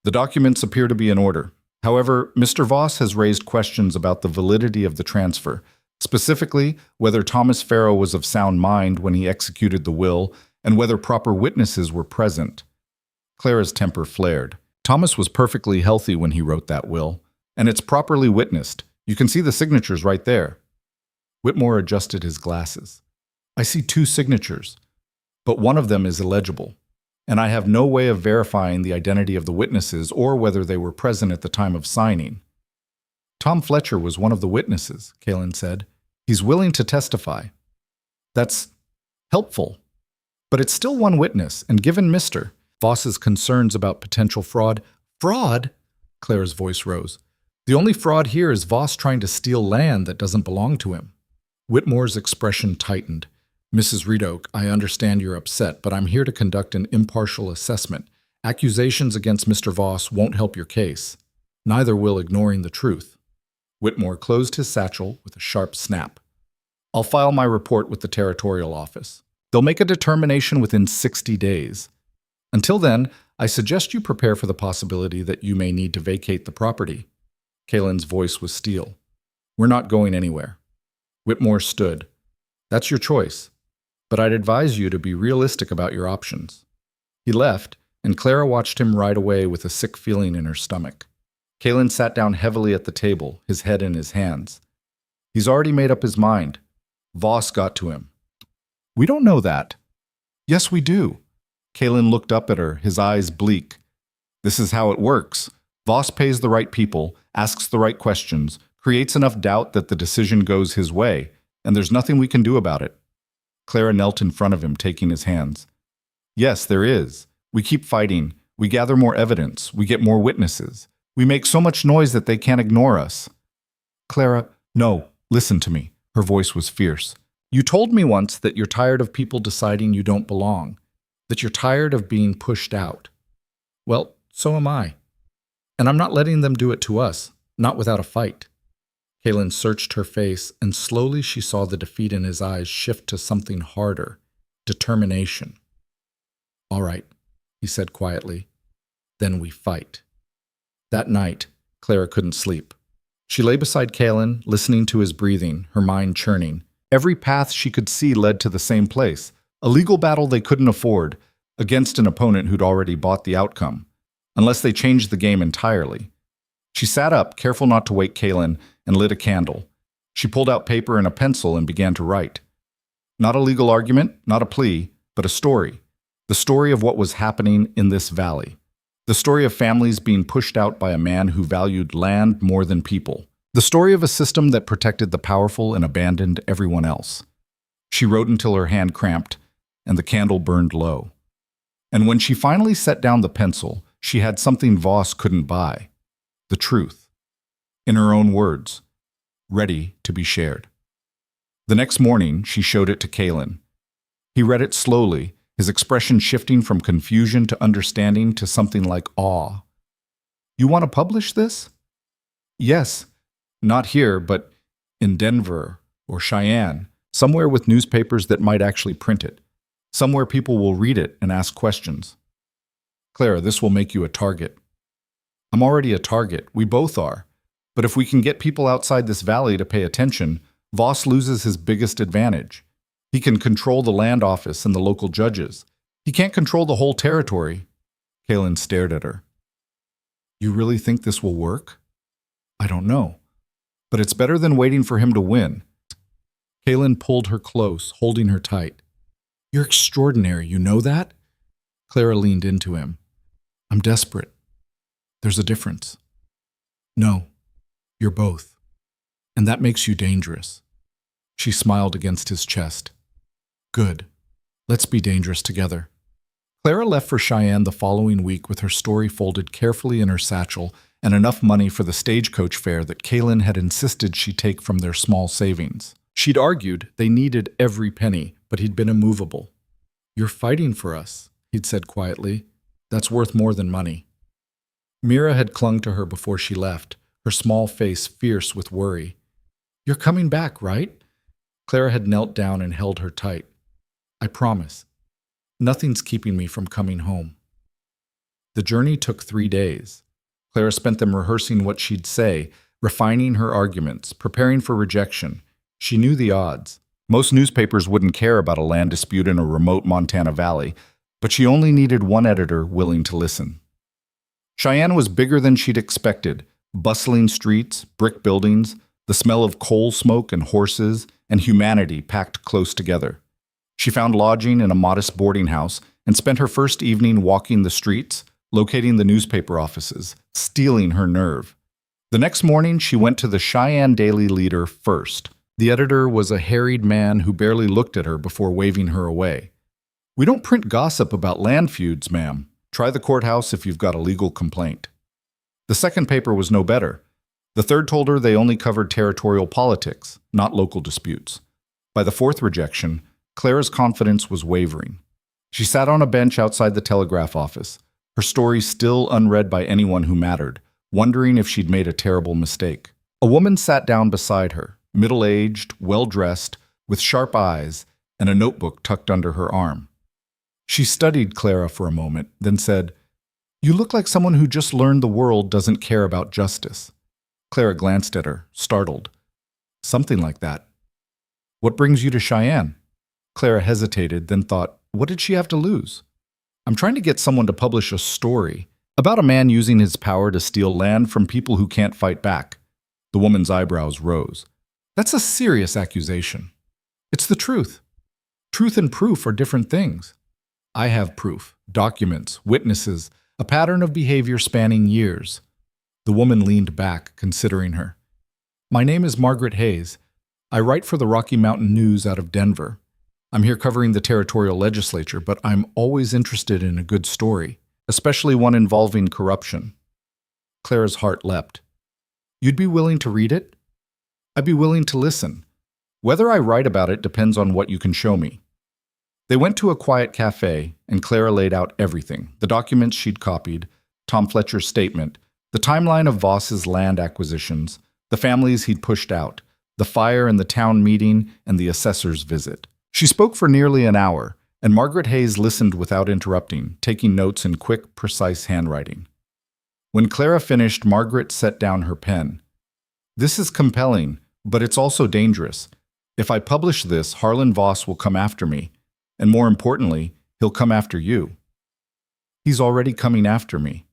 The documents appear to be in order. However, Mr. Voss has raised questions about the validity of the transfer, specifically whether Thomas Farrow was of sound mind when he executed the will and whether proper witnesses were present. Clara's temper flared. Thomas was perfectly healthy when he wrote that will, and it's properly witnessed. You can see the signatures right there. Whitmore adjusted his glasses. I see 2 signatures, but one of them is illegible, and I have no way of verifying the identity of the witnesses or whether they were present at the time of signing. Tom Fletcher was one of the witnesses, Kaylin said. He's willing to testify. That's helpful, but it's still one witness, and given Mr. Voss's concerns about potential fraud. Fraud? Clara's voice rose. The only fraud here is Voss trying to steal land that doesn't belong to him. Whitmore's expression tightened. Mrs. Redoke, I understand you're upset, but I'm here to conduct an impartial assessment. Accusations against Mr. Voss won't help your case. Neither will ignoring the truth. Whitmore closed his satchel with a sharp snap. I'll file my report with the territorial office. They'll make a determination within 60 days. Until then, I suggest you prepare for the possibility that you may need to vacate the property. Kalen's voice was steel. We're not going anywhere. Whitmore stood. That's your choice, but I'd advise you to be realistic about your options. He left, and Clara watched him ride away with a sick feeling in her stomach. Kalen sat down heavily at the table, his head in his hands. He's already made up his mind. Voss got to him. We don't know that. Yes, we do. Kalen looked up at her, his eyes bleak. This is how it works. Voss pays the right people, asks the right questions, creates enough doubt that the decision goes his way, and there's nothing we can do about it. Clara knelt in front of him, taking his hands. Yes, there is. We keep fighting. We gather more evidence. We get more witnesses. We make so much noise that they can't ignore us. Clara, no, listen to me. Her voice was fierce. You told me once that you're tired of people deciding you don't belong, that you're tired of being pushed out. Well, so am I. And I'm not letting them do it to us, not without a fight. Kalen searched her face, and slowly she saw the defeat in his eyes shift to something harder, determination. All right, he said quietly. Then we fight. That night, Clara couldn't sleep. She lay beside Kalen, listening to his breathing, her mind churning. Every path she could see led to the same place, a legal battle they couldn't afford, against an opponent who'd already bought the outcome, unless they changed the game entirely. She sat up, careful not to wake Kalen, and lit a candle. She pulled out paper and a pencil and began to write. Not a legal argument, not a plea, but a story. The story of what was happening in this valley. The story of families being pushed out by a man who valued land more than people. The story of a system that protected the powerful and abandoned everyone else. She wrote until her hand cramped, and the candle burned low. And when she finally set down the pencil, she had something Voss couldn't buy. The truth. In her own words. Ready to be shared. The next morning, she showed it to Kalen. He read it slowly, his expression shifting from confusion to understanding to something like awe. You want to publish this? Yes. Not here, but in Denver or Cheyenne, somewhere with newspapers that might actually print it. Somewhere people will read it and ask questions. Clara, this will make you a target. I'm already a target. We both are. But if we can get people outside this valley to pay attention, Voss loses his biggest advantage. He can control the land office and the local judges. He can't control the whole territory. Kalen stared at her. You really think this will work? I don't know. But it's better than waiting for him to win. Kalen pulled her close, holding her tight. You're extraordinary, you know that? Clara leaned into him. I'm desperate. There's a difference. No, you're both. And that makes you dangerous. She smiled against his chest. Good. Let's be dangerous together. Clara left for Cheyenne the following week with her story folded carefully in her satchel and enough money for the stagecoach fare that Kalen had insisted she take from their small savings. She'd argued they needed every penny, but he'd been immovable. You're fighting for us, he'd said quietly. That's worth more than money. Mira had clung to her before she left, her small face fierce with worry. You're coming back, right? Clara had knelt down and held her tight. I promise. Nothing's keeping me from coming home. The journey took 3 days. Clara spent them rehearsing what she'd say, refining her arguments, preparing for rejection. She knew the odds. Most newspapers wouldn't care about a land dispute in a remote Montana valley, but she only needed one editor willing to listen. Cheyenne was bigger than she'd expected. Bustling streets, brick buildings, the smell of coal smoke and horses, and humanity packed close together. She found lodging in a modest boarding house and spent her first evening walking the streets, locating the newspaper offices, stealing her nerve. The next morning, she went to the Cheyenne Daily Leader first. The editor was a harried man who barely looked at her before waving her away. We don't print gossip about land feuds, ma'am. Try the courthouse if you've got a legal complaint. The second paper was no better. The third told her they only covered territorial politics, not local disputes. By the fourth rejection, Clara's confidence was wavering. She sat on a bench outside the telegraph office, her story still unread by anyone who mattered, wondering if she'd made a terrible mistake. A woman sat down beside her, middle-aged, well-dressed, with sharp eyes and a notebook tucked under her arm. She studied Clara for a moment, then said, "You look like someone who just learned the world doesn't care about justice." Clara glanced at her, startled. "Something like that. What brings you to Cheyenne?" Clara hesitated, then thought, what did she have to lose? "I'm trying to get someone to publish a story about a man using his power to steal land from people who can't fight back." The woman's eyebrows rose. "That's a serious accusation." "It's the truth. Truth and proof are different things. I have proof, documents, witnesses, a pattern of behavior spanning years." The woman leaned back, considering her. "My name is Margaret Hayes. I write for the Rocky Mountain News out of Denver. I'm here covering the territorial legislature, but I'm always interested in a good story, especially one involving corruption." Clara's heart leapt. "You'd be willing to read it?" "I'd be willing to listen. Whether I write about it depends on what you can show me." They went to a quiet cafe, and Clara laid out everything: the documents she'd copied, Tom Fletcher's statement, the timeline of Voss's land acquisitions, the families he'd pushed out, the fire and the town meeting, and the assessor's visit. She spoke for nearly an hour, and Margaret Hayes listened without interrupting, taking notes in quick, precise handwriting. When Clara finished, Margaret set down her pen. "This is compelling, but it's also dangerous. If I publish this, Harlan Voss will come after me, and more importantly, he'll come after you." "He's already coming after me."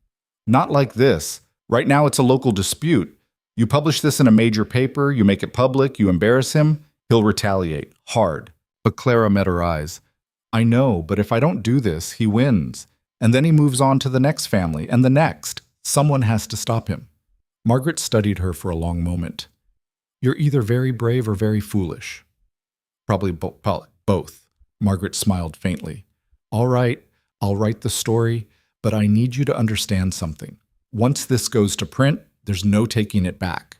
"Not like this. Right now it's a local dispute. You publish this in a major paper, you make it public, you embarrass him, he'll retaliate, hard." But Clara met her eyes. "I know, but if I don't do this, he wins. And then he moves on to the next family, and the next. Someone has to stop him." Margaret studied her for a long moment. "You're either very brave or very foolish." Probably both." Margaret smiled faintly. "All right, I'll write the story, but I need you to understand something. Once this goes to print, there's no taking it back.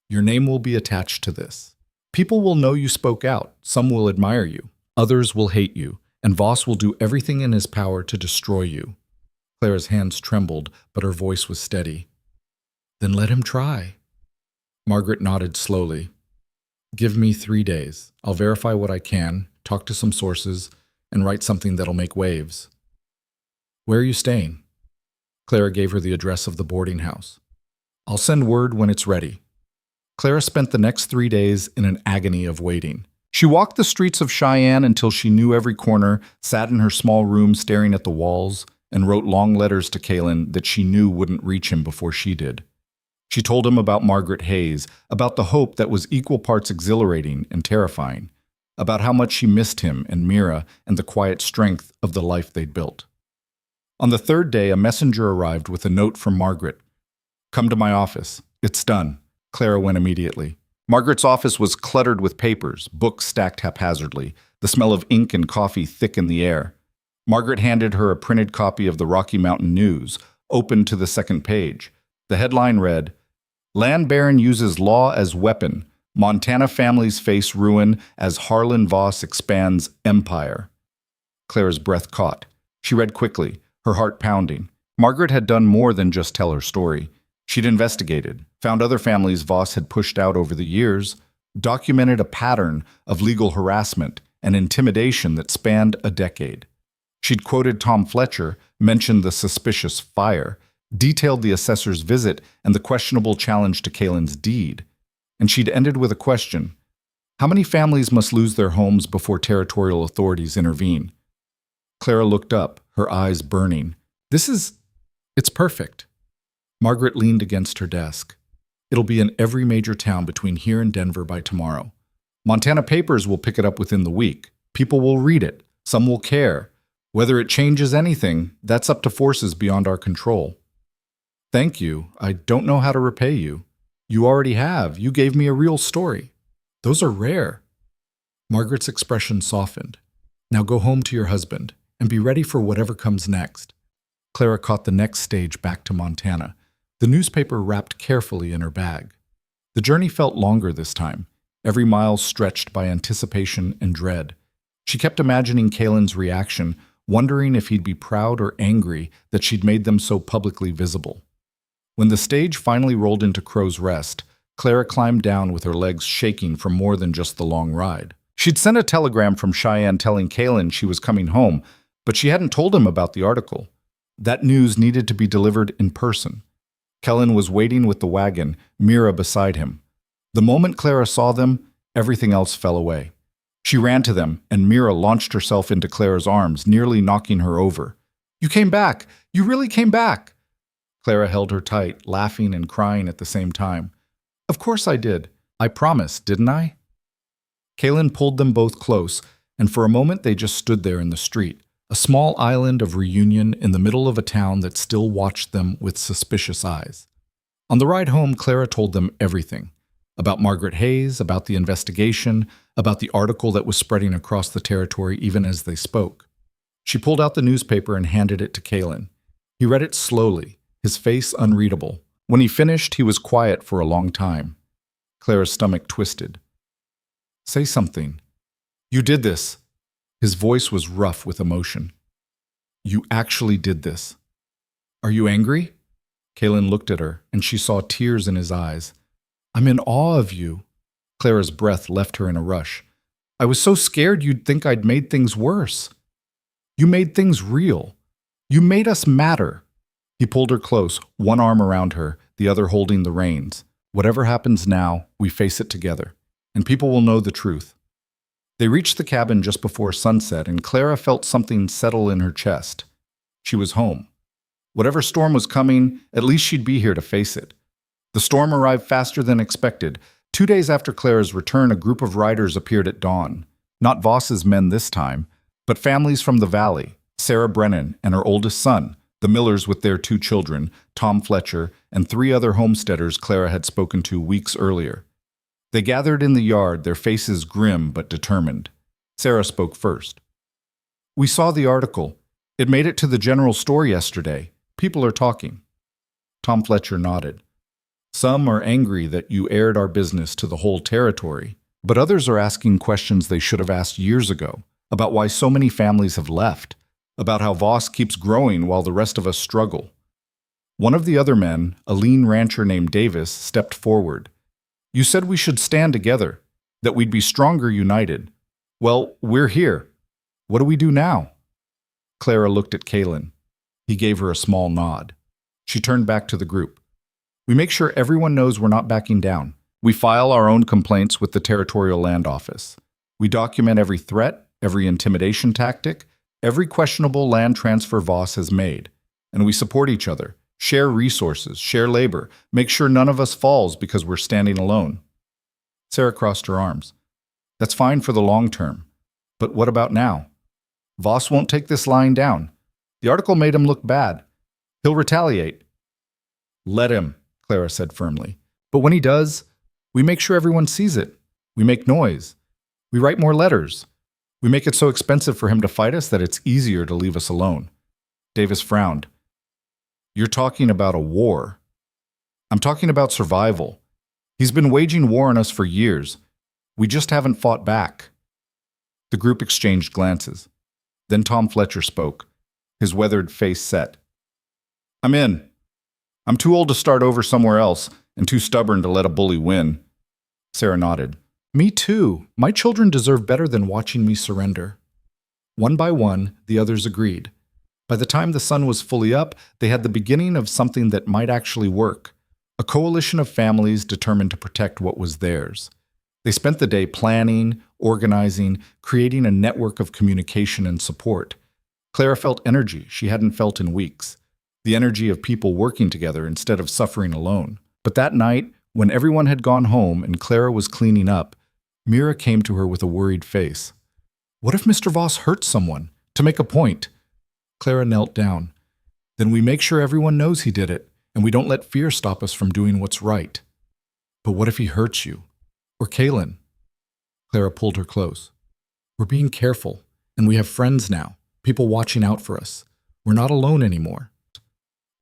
Your name will be attached to this. People will know you spoke out, some will admire you, others will hate you, and Voss will do everything in his power to destroy you." Clara's hands trembled, but her voice was steady. "Then let him try." Margaret nodded slowly. "Give me 3 days. I'll verify what I can, talk to some sources, and write something that'll make waves." "Where are you staying?" Clara gave her the address of the boarding house. "I'll send word when it's ready." Clara spent the next 3 days in an agony of waiting. She walked the streets of Cheyenne until she knew every corner, sat in her small room staring at the walls, and wrote long letters to Kalen that she knew wouldn't reach him before she did. She told him about Margaret Hayes, about the hope that was equal parts exhilarating and terrifying, about how much she missed him and Mira and the quiet strength of the life they'd built. On the 3rd day, a messenger arrived with a note from Margaret. "Come to my office. It's done." Clara went immediately. Margaret's office was cluttered with papers, books stacked haphazardly, the smell of ink and coffee thick in the air. Margaret handed her a printed copy of the Rocky Mountain News, open to the 2nd page. The headline read, "Land Baron uses law as weapon. Montana families face ruin as Harlan Voss expands empire." Clara's breath caught. She read quickly, her heart pounding. Margaret had done more than just tell her story. She'd investigated, found other families Voss had pushed out over the years, documented a pattern of legal harassment and intimidation that spanned a decade. She'd quoted Tom Fletcher, mentioned the suspicious fire, detailed the assessor's visit and the questionable challenge to Kalen's deed. And she'd ended with a question. How many families must lose their homes before territorial authorities intervene? Clara looked up, her eyes burning. It's perfect. Margaret leaned against her desk. It'll be in every major town between here and Denver by tomorrow. Montana papers will pick it up within the week. People will read it. Some will care. Whether it changes anything, that's up to forces beyond our control. Thank you. I don't know how to repay you. You already have. You gave me a real story. Those are rare. Margaret's expression softened. Now go home to your husband and be ready for whatever comes next. Clara caught the next stage back to Montana, the newspaper wrapped carefully in her bag. The journey felt longer this time, every mile stretched by anticipation and dread. She kept imagining Kalen's reaction, wondering if he'd be proud or angry that she'd made them so publicly visible. When the stage finally rolled into Crow's Rest, Clara climbed down with her legs shaking from more than just the long ride. She'd sent a telegram from Cheyenne telling Kalen she was coming home, but she hadn't told him about the article. That news needed to be delivered in person. Kellen was waiting with the wagon, Mira beside him. The moment Clara saw them, everything else fell away. She ran to them, and Mira launched herself into Clara's arms, nearly knocking her over. "You came back! You really came back!" Clara held her tight, laughing and crying at the same time. "Of course I did. I promised, didn't I?" Kalen pulled them both close, and for a moment they just stood there in the street, a small island of reunion in the middle of a town that still watched them with suspicious eyes. On the ride home, Clara told them everything. About Margaret Hayes, about the investigation, about the article that was spreading across the territory even as they spoke. She pulled out the newspaper and handed it to Kalen. He read it slowly, his face unreadable. When he finished, he was quiet for a long time. Clara's stomach twisted. "Say something. You did this." His voice was rough with emotion. "You actually did this. Are you angry?" Kalen looked at her, and she saw tears in his eyes. "I'm in awe of you." Clara's breath left her in a rush. "I was so scared you'd think I'd made things worse. You made things real. You made us matter." He pulled her close, one arm around her, the other holding the reins. "Whatever happens now, we face it together, and people will know the truth." They reached the cabin just before sunset, and Clara felt something settle in her chest. She was home. Whatever storm was coming, at least she'd be here to face it. The storm arrived faster than expected. 2 days after Clara's return, a group of riders appeared at dawn. Not Voss's men this time, but families from the valley, Sarah Brennan and her oldest son, the Millers with their 2 children, Tom Fletcher, and 3 other homesteaders Clara had spoken to weeks earlier. They gathered in the yard, their faces grim but determined. Sarah spoke first. "We saw the article. It made it to the general store yesterday. People are talking." Tom Fletcher nodded. "Some are angry that you aired our business to the whole territory, but others are asking questions they should have asked years ago, about why so many families have left, about how Voss keeps growing while the rest of us struggle." One of the other men, a lean rancher named Davis, stepped forward. "You said we should stand together, that we'd be stronger united. Well, we're here. What do we do now?" Clara looked at Kalen. He gave her a small nod. She turned back to the group. "We make sure everyone knows we're not backing down. We file our own complaints with the Territorial Land Office. We document every threat, every intimidation tactic, every questionable land transfer Voss has made. And we support each other, share resources, share labor, make sure none of us falls because we're standing alone." Sarah crossed her arms. "That's fine for the long term. But what about now? Voss won't take this lying down. The article made him look bad. He'll retaliate." "Let him," Clara said firmly. "But when he does, we make sure everyone sees it. We make noise. We write more letters. We make it so expensive for him to fight us that it's easier to leave us alone." Davis frowned. "You're talking about a war." "I'm talking about survival. He's been waging war on us for years. We just haven't fought back." The group exchanged glances. Then Tom Fletcher spoke. His weathered face set. "I'm in. I'm too old to start over somewhere else and too stubborn to let a bully win." Sarah nodded. "Me too. My children deserve better than watching me surrender." One by one, the others agreed. By the time the sun was fully up, they had the beginning of something that might actually work. A coalition of families determined to protect what was theirs. They spent the day planning, organizing, creating a network of communication and support. Clara felt energy she hadn't felt in weeks. The energy of people working together instead of suffering alone. But that night, when everyone had gone home and Clara was cleaning up, Mira came to her with a worried face. "What if Mr. Voss hurts someone? To make a point?" Clara knelt down. "Then we make sure everyone knows he did it, and we don't let fear stop us from doing what's right." "But what if he hurts you? Or Kalen?" Clara pulled her close. "We're being careful, and we have friends now, people watching out for us. We're not alone anymore."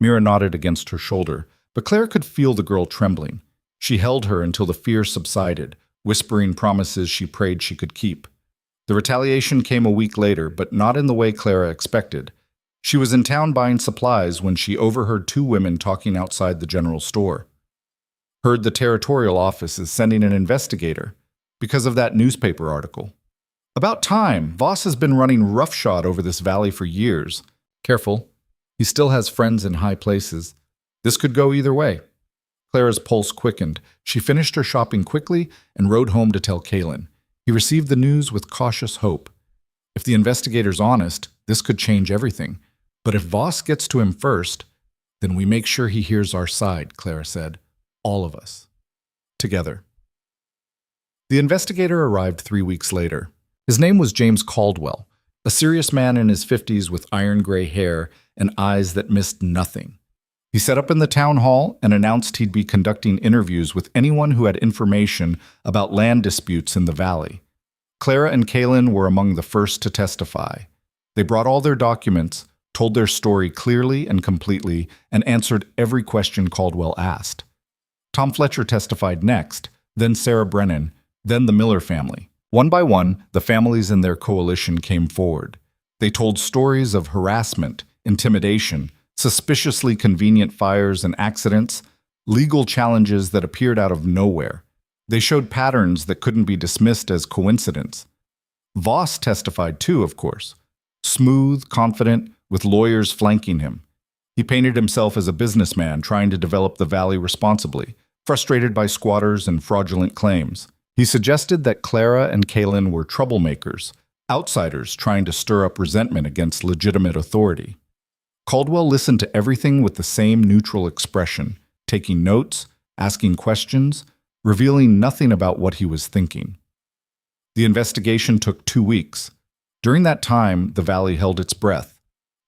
Mira nodded against her shoulder, but Clara could feel the girl trembling. She held her until the fear subsided, whispering promises she prayed she could keep. The retaliation came a week later, but not in the way Clara expected. She was in town buying supplies when she overheard 2 women talking outside the general store. Heard the territorial office is sending an investigator because of that newspaper article. About time. Voss has been running roughshod over this valley for years. Careful. He still has friends in high places. This could go either way. Clara's pulse quickened. She finished her shopping quickly and rode home to tell Kalen. He received the news with cautious hope. If the investigator's honest, this could change everything. But if Voss gets to him first, then we make sure he hears our side, Clara said. All of us. Together. The investigator arrived 3 weeks later. His name was James Caldwell, a serious man in his 50s with iron gray hair and eyes that missed nothing. He set up in the town hall and announced he'd be conducting interviews with anyone who had information about land disputes in the valley. Clara and Kalen were among the first to testify. They brought all their documents, told their story clearly and completely, and answered every question Caldwell asked. Tom Fletcher testified next, then Sarah Brennan, then the Miller family. One by one, the families in their coalition came forward. They told stories of harassment, intimidation, suspiciously convenient fires and accidents, legal challenges that appeared out of nowhere. They showed patterns that couldn't be dismissed as coincidence. Voss testified too, of course. Smooth, confident, with lawyers flanking him. He painted himself as a businessman trying to develop the valley responsibly, frustrated by squatters and fraudulent claims. He suggested that Clara and Kalen were troublemakers, outsiders trying to stir up resentment against legitimate authority. Caldwell listened to everything with the same neutral expression, taking notes, asking questions, revealing nothing about what he was thinking. The investigation took 2 weeks. During that time, the valley held its breath.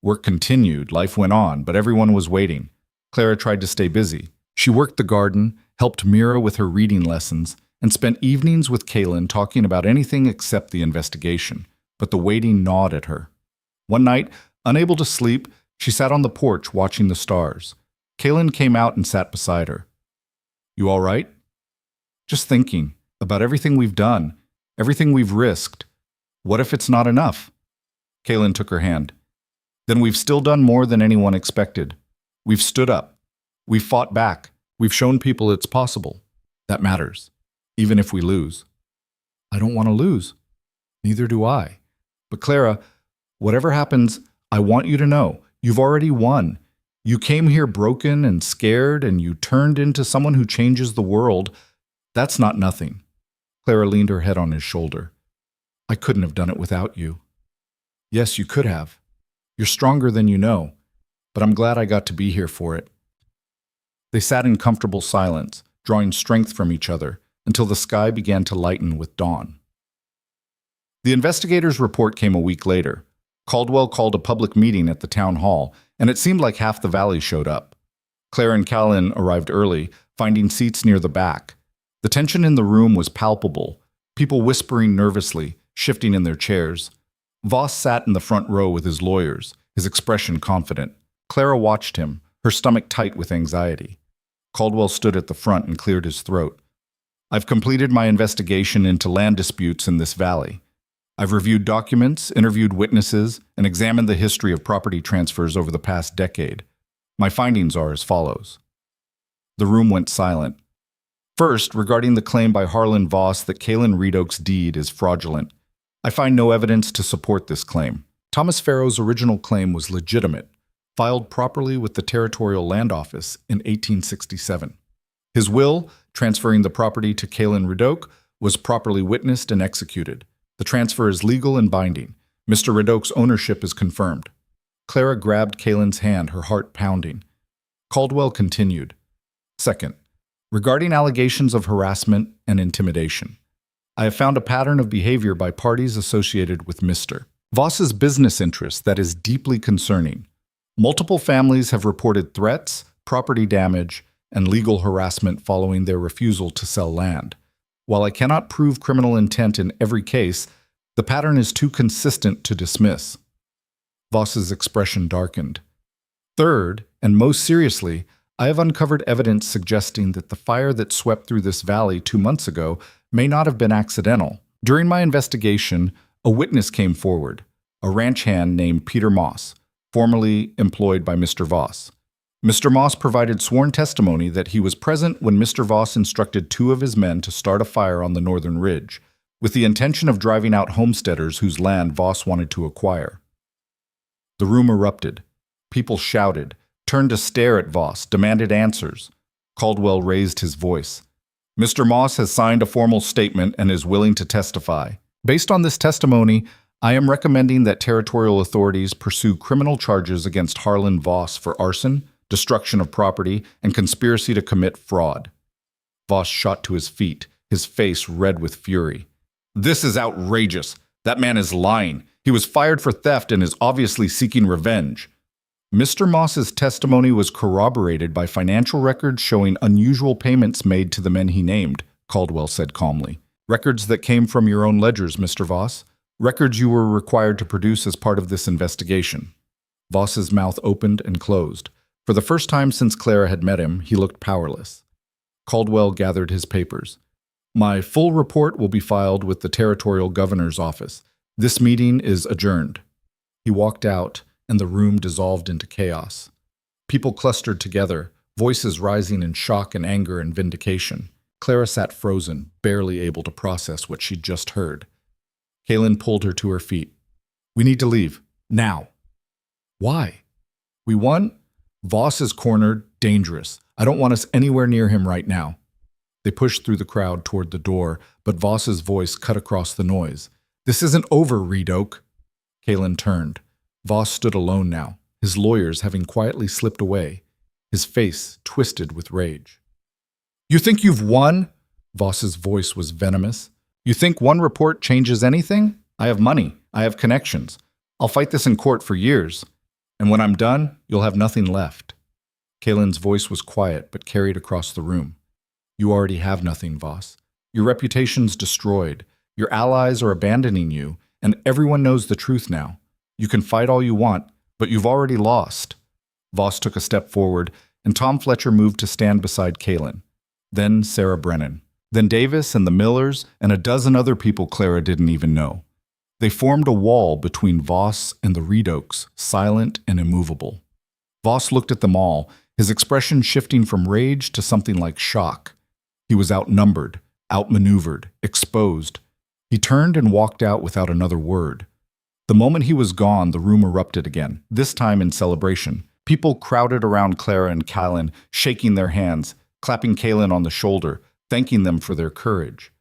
Work continued, life went on, but everyone was waiting. Clara tried to stay busy. She worked the garden, helped Mira with her reading lessons, and spent evenings with Kalen talking about anything except the investigation, but the waiting gnawed at her. One night, unable to sleep, she sat on the porch watching the stars. Kalen came out and sat beside her. "You all right?" "Just thinking about everything we've done, everything we've risked. What if it's not enough?" Kalen took her hand. "Then we've still done more than anyone expected. We've stood up. We've fought back. We've shown people it's possible. That matters, even if we lose." "I don't want to lose." "Neither do I. But Clara, whatever happens, I want you to know, you've already won. You came here broken and scared, and you turned into someone who changes the world. That's not nothing." Clara leaned her head on his shoulder. "I couldn't have done it without you." "Yes, you could have. You're stronger than you know, but I'm glad I got to be here for it." They sat in comfortable silence, drawing strength from each other, until the sky began to lighten with dawn. The investigators' report came a week later. Caldwell called a public meeting at the town hall, and it seemed like half the valley showed up. Claire and Callan arrived early, finding seats near the back. The tension in the room was palpable, people whispering nervously, shifting in their chairs. Voss sat in the front row with his lawyers, his expression confident. Clara watched him, her stomach tight with anxiety. Caldwell stood at the front and cleared his throat. "I've completed my investigation into land disputes in this valley. I've reviewed documents, interviewed witnesses, and examined the history of property transfers over the past decade. My findings are as follows." The room went silent. First, regarding the claim by Harlan Voss that Kalen Redoke's deed is fraudulent. I find no evidence to support this claim. Thomas Farrow's original claim was legitimate, filed properly with the Territorial Land Office in 1867. His will, transferring the property to Kalen Redoke, was properly witnessed and executed. The transfer is legal and binding. Mr. Redoke's ownership is confirmed. Clara grabbed Kalen's hand, her heart pounding. Caldwell continued. Second, regarding allegations of harassment and intimidation, I have found a pattern of behavior by parties associated with Mr. Voss's business interests that is deeply concerning. Multiple families have reported threats, property damage, and legal harassment following their refusal to sell land. While I cannot prove criminal intent in every case, the pattern is too consistent to dismiss. Voss's expression darkened. Third, and most seriously, I have uncovered evidence suggesting that the fire that swept through this valley 2 months ago may not have been accidental. During my investigation, a witness came forward, a ranch hand named Peter Moss, formerly employed by Mr. Voss. Mr. Moss provided sworn testimony that he was present when Mr. Voss instructed 2 of his men to start a fire on the northern ridge, with the intention of driving out homesteaders whose land Voss wanted to acquire. The room erupted. People shouted, turned to stare at Voss, demanded answers. Caldwell raised his voice. Mr. Moss has signed a formal statement and is willing to testify. Based on this testimony, I am recommending that territorial authorities pursue criminal charges against Harlan Voss for arson, destruction of property, and conspiracy to commit fraud. Voss shot to his feet, his face red with fury. This is outrageous. That man is lying. He was fired for theft and is obviously seeking revenge. Mr. Moss's testimony was corroborated by financial records showing unusual payments made to the men he named, Caldwell said calmly. Records that came from your own ledgers, Mr. Voss. Records you were required to produce as part of this investigation. Voss's mouth opened and closed. For the first time since Clara had met him, he looked powerless. Caldwell gathered his papers. My full report will be filed with the territorial governor's office. This meeting is adjourned. He walked out, and the room dissolved into chaos. People clustered together, voices rising in shock and anger and vindication. Clara sat frozen, barely able to process what she'd just heard. Kaylin pulled her to her feet. We need to leave. Now. Why? We won? Voss is cornered, dangerous. I don't want us anywhere near him right now. They pushed through the crowd toward the door, but Voss's voice cut across the noise. This isn't over, Reed Oak. Kaylin turned. Voss stood alone now, his lawyers having quietly slipped away, his face twisted with rage. You think you've won? Voss's voice was venomous. You think one report changes anything? I have money. I have connections. I'll fight this in court for years. And when I'm done, you'll have nothing left. Kaylin's voice was quiet but carried across the room. You already have nothing, Voss. Your reputation's destroyed. Your allies are abandoning you, and everyone knows the truth now. You can fight all you want, but you've already lost. Voss took a step forward, and Tom Fletcher moved to stand beside Kaylin. Then Sarah Brennan. Then Davis and the Millers and a dozen other people Clara didn't even know. They formed a wall between Voss and the Reed Oaks, silent and immovable. Voss looked at them all, his expression shifting from rage to something like shock. He was outnumbered, outmaneuvered, exposed. He turned and walked out without another word. The moment he was gone, the room erupted again, this time in celebration. People crowded around Clara and Kaylin, shaking their hands, clapping Kaylin on the shoulder, thanking them for their courage.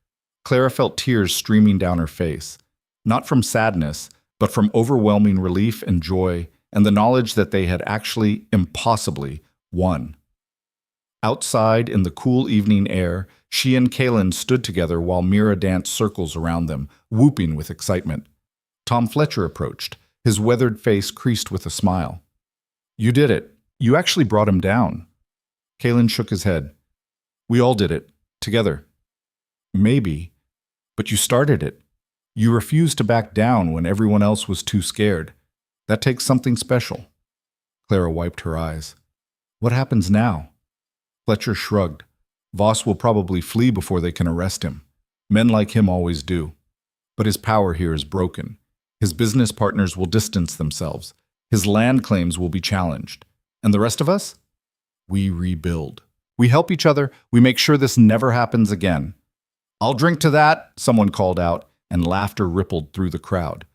Clara felt tears streaming down her face, not from sadness, but from overwhelming relief and joy and the knowledge that they had actually, impossibly, won. Outside, in the cool evening air, she and Kaylin stood together while Mira danced circles around them, whooping with excitement. Tom Fletcher approached, his weathered face creased with a smile. You did it. You actually brought him down. Kaylin shook his head. We all did it. Together. Maybe. But you started it. You refused to back down when everyone else was too scared. That takes something special. Clara wiped her eyes. What happens now? Fletcher shrugged. Voss will probably flee before they can arrest him. Men like him always do. But his power here is broken. His business partners will distance themselves. His land claims will be challenged. And the rest of us? We rebuild. We help each other. We make sure this never happens again. I'll drink to that, someone called out, and laughter rippled through the crowd.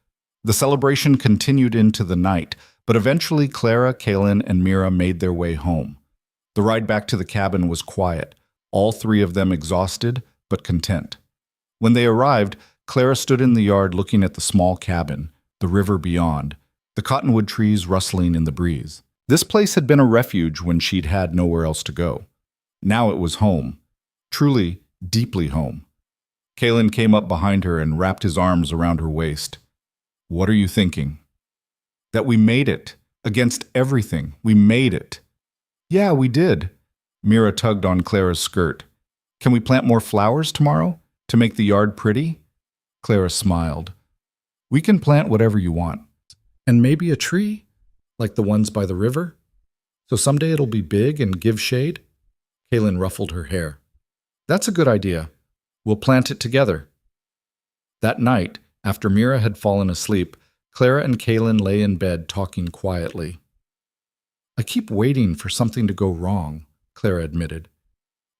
The celebration continued into the night, but eventually Clara, Kaylin, and Mira made their way home. The ride back to the cabin was quiet, all 3 of them exhausted but content. When they arrived, Clara stood in the yard looking at the small cabin, the river beyond, the cottonwood trees rustling in the breeze. This place had been a refuge when she'd had nowhere else to go. Now it was home, truly, deeply home. Kaylin came up behind her and wrapped his arms around her waist. What are you thinking? That we made it. Against everything. We made it. Yeah, we did. Mira tugged on Clara's skirt. Can we plant more flowers tomorrow to make the yard pretty? Clara smiled. We can plant whatever you want. And maybe a tree, like the ones by the river? So someday it'll be big and give shade? Kaylin ruffled her hair. That's a good idea. We'll plant it together. That night, after Mira had fallen asleep, Clara and Kaylin lay in bed talking quietly. I keep waiting for something to go wrong, Clara admitted.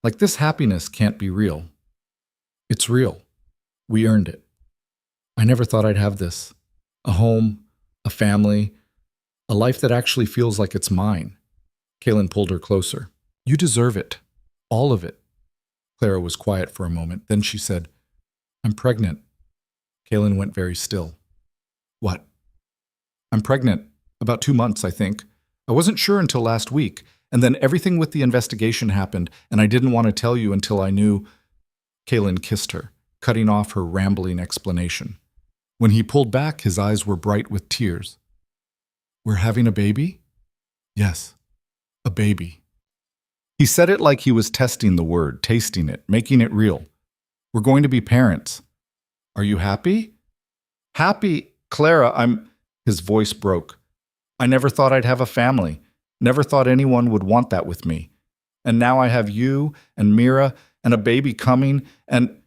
Like this happiness can't be real. It's real. We earned it. I never thought I'd have this. A home, a family, a life that actually feels like it's mine. Kaylin pulled her closer. You deserve it. All of it. Clara was quiet for a moment. Then she said, I'm pregnant. Kaylin went very still. What? I'm pregnant. About 2 months, I think. I wasn't sure until last week, and then everything with the investigation happened, and I didn't want to tell you until I knew. Kaylin kissed her, cutting off her rambling explanation. When he pulled back, his eyes were bright with tears. We're having a baby? Yes, a baby. He said it like he was testing the word, tasting it, making it real. We're going to be parents. Are you happy? Happy, Clara, His voice broke. I never thought I'd have a family. Never thought anyone would want that with me. And now I have you and Mira and a baby coming, and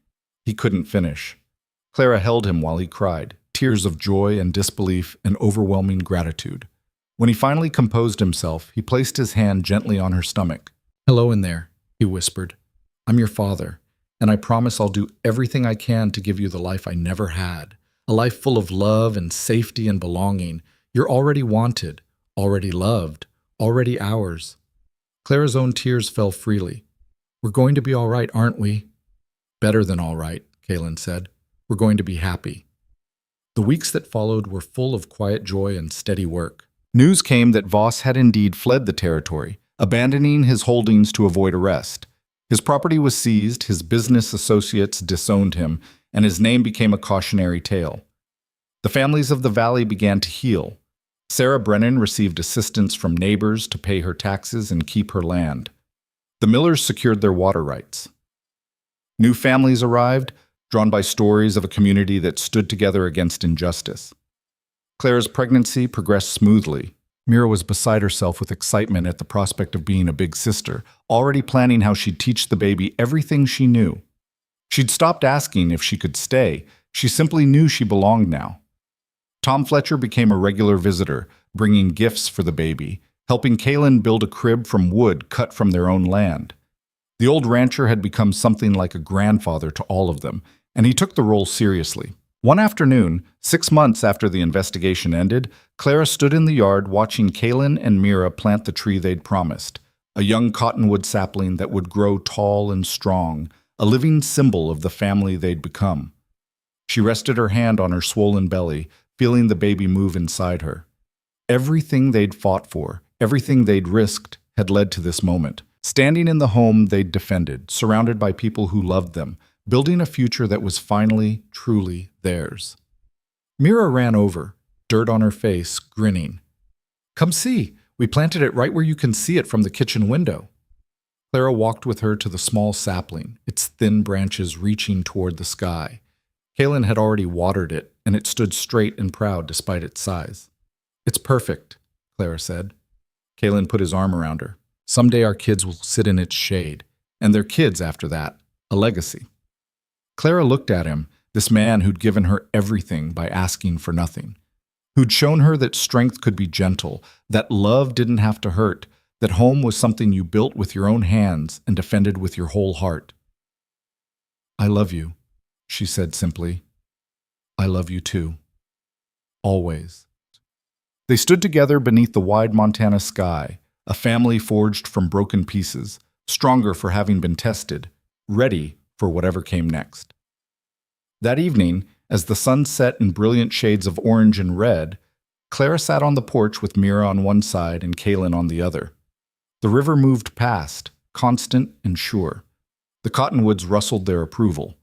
he couldn't finish. Clara held him while he cried, tears of joy and disbelief and overwhelming gratitude. When he finally composed himself, he placed his hand gently on her stomach. Hello in there, he whispered. I'm your father, and I promise I'll do everything I can to give you the life I never had. A life full of love and safety and belonging. You're already wanted, already loved, already ours. Clara's own tears fell freely. We're going to be all right, aren't we? Better than all right, Kaylin said. We're going to be happy. The weeks that followed were full of quiet joy and steady work. News came that Voss had indeed fled the territory, abandoning his holdings to avoid arrest. His property was seized, his business associates disowned him, and his name became a cautionary tale. The families of the valley began to heal. Sarah Brennan received assistance from neighbors to pay her taxes and keep her land. The Millers secured their water rights. New families arrived, drawn by stories of a community that stood together against injustice. Clara's pregnancy progressed smoothly. Mira was beside herself with excitement at the prospect of being a big sister, already planning how she'd teach the baby everything she knew. She'd stopped asking if she could stay. She simply knew she belonged now. Tom Fletcher became a regular visitor, bringing gifts for the baby, helping Kaylin build a crib from wood cut from their own land. The old rancher had become something like a grandfather to all of them, and he took the role seriously. One afternoon, 6 months after the investigation ended, Clara stood in the yard watching Kaylin and Mira plant the tree they'd promised, a young cottonwood sapling that would grow tall and strong, a living symbol of the family they'd become. She rested her hand on her swollen belly, feeling the baby move inside her. Everything they'd fought for, everything they'd risked, had led to this moment. Standing in the home they'd defended, surrounded by people who loved them, building a future that was finally, truly theirs. Mira ran over, dirt on her face, grinning. Come see, we planted it right where you can see it from the kitchen window. Clara walked with her to the small sapling, its thin branches reaching toward the sky. Kaylin had already watered it, and it stood straight and proud despite its size. It's perfect, Clara said. Kaylin put his arm around her. Someday our kids will sit in its shade, and their kids after that, a legacy. Clara looked at him, this man who'd given her everything by asking for nothing, who'd shown her that strength could be gentle, that love didn't have to hurt, that home was something you built with your own hands and defended with your whole heart. I love you, she said simply. I love you too. Always. They stood together beneath the wide Montana sky, a family forged from broken pieces, stronger for having been tested, ready for whatever came next. That evening, as the sun set in brilliant shades of orange and red, Clara sat on the porch with Mira on one side and Kaylin on the other. The river moved past, constant and sure. The cottonwoods rustled their approval.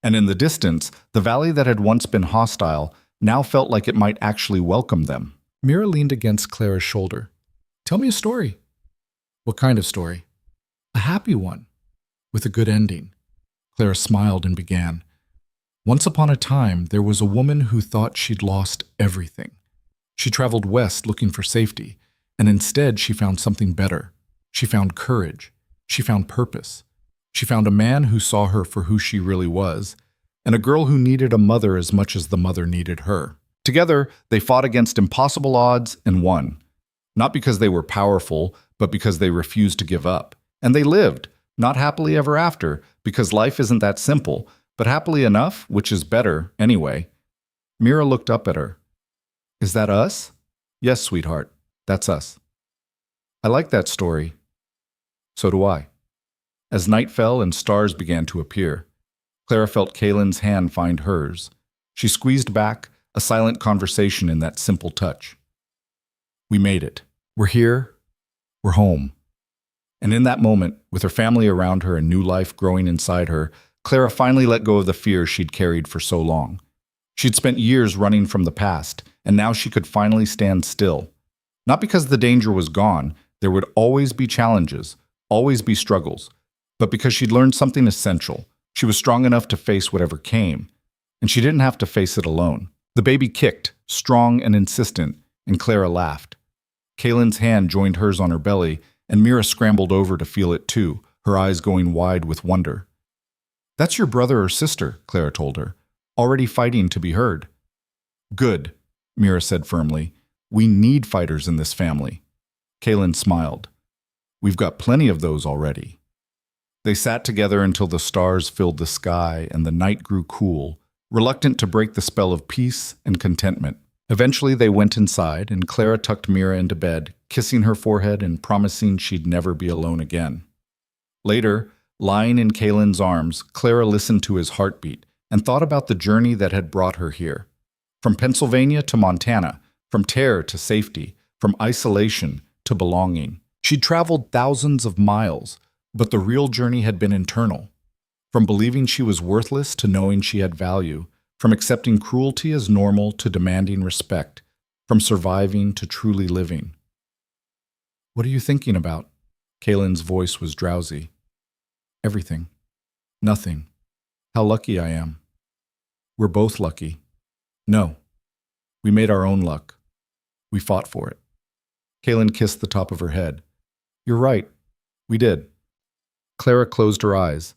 And in the distance, the valley that had once been hostile now felt like it might actually welcome them. Mira leaned against Clara's shoulder. Tell me a story. What kind of story? A happy one, with a good ending. Clara smiled and began. Once upon a time, there was a woman who thought she'd lost everything. She traveled west looking for safety, and instead she found something better. She found courage. She found purpose. She found a man who saw her for who she really was, and a girl who needed a mother as much as the mother needed her. Together, they fought against impossible odds and won. Not because they were powerful, but because they refused to give up. And they lived, not happily ever after, because life isn't that simple, but happily enough, which is better anyway. Mira looked up at her. Is that us? Yes, sweetheart, that's us. I like that story. So do I. As night fell and stars began to appear, Clara felt Kaylin's hand find hers. She squeezed back, a silent conversation in that simple touch. We made it. We're here. We're home. And in that moment, with her family around her and new life growing inside her, Clara finally let go of the fear she'd carried for so long. She'd spent years running from the past, and now she could finally stand still. Not because the danger was gone, there would always be challenges, always be struggles, but because she'd learned something essential. She was strong enough to face whatever came, and she didn't have to face it alone. The baby kicked, strong and insistent, and Clara laughed. Kaylin's hand joined hers on her belly, and Mira scrambled over to feel it too, her eyes going wide with wonder. That's your brother or sister, Clara told her, already fighting to be heard. Good, Mira said firmly. We need fighters in this family. Kaylin smiled. We've got plenty of those already. They sat together until the stars filled the sky and the night grew cool, reluctant to break the spell of peace and contentment. Eventually they went inside, and Clara tucked Mira into bed, kissing her forehead and promising she'd never be alone again. Later, lying in Kaylin's arms, Clara listened to his heartbeat and thought about the journey that had brought her here. From Pennsylvania to Montana, from terror to safety, from isolation to belonging. She'd traveled thousands of miles, but the real journey had been internal. From believing she was worthless to knowing she had value, from accepting cruelty as normal to demanding respect, from surviving to truly living. What are you thinking about? Kaylin's voice was drowsy. Everything. Nothing. How lucky I am. We're both lucky. No. We made our own luck. We fought for it. Kaylin kissed the top of her head. You're right. We did. Clara closed her eyes,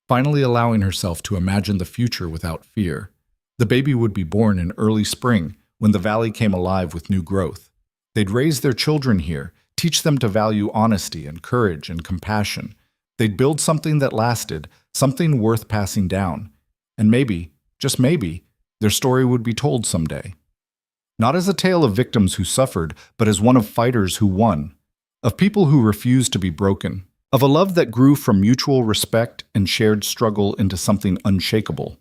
finally allowing herself to imagine the future without fear. The baby would be born in early spring, when the valley came alive with new growth. They'd raise their children here, teach them to value honesty and courage and compassion. They'd build something that lasted, something worth passing down. And maybe, just maybe, their story would be told someday. Not as a tale of victims who suffered, but as one of fighters who won. Of people who refused to be broken. Of a love that grew from mutual respect and shared struggle into something unshakable.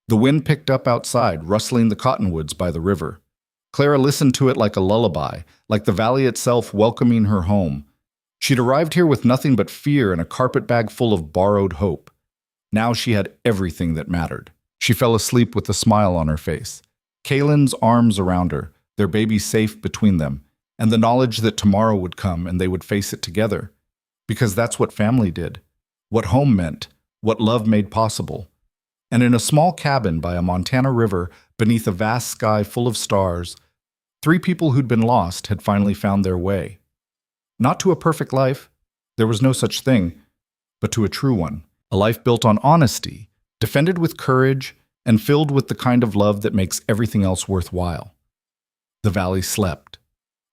The wind picked up outside, rustling the cottonwoods by the river. Clara listened to it like a lullaby, like the valley itself welcoming her home. She'd arrived here with nothing but fear and a carpetbag full of borrowed hope. Now she had everything that mattered. She fell asleep with a smile on her face. Kaylin's arms around her, their baby safe between them, and the knowledge that tomorrow would come and they would face it together. Because that's what family did, what home meant, what love made possible. And in a small cabin by a Montana river, beneath a vast sky full of stars, 3 people who'd been lost had finally found their way. Not to a perfect life, there was no such thing, but to a true one, a life built on honesty, defended with courage, and filled with the kind of love that makes everything else worthwhile. The valley slept,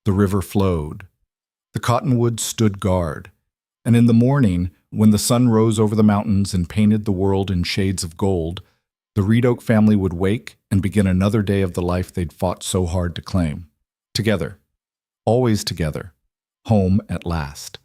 the river flowed, the cottonwoods stood guard, and in the morning, when the sun rose over the mountains and painted the world in shades of gold, the Reed Oak family would wake and begin another day of the life they'd fought so hard to claim. Together. Always together. Home at last.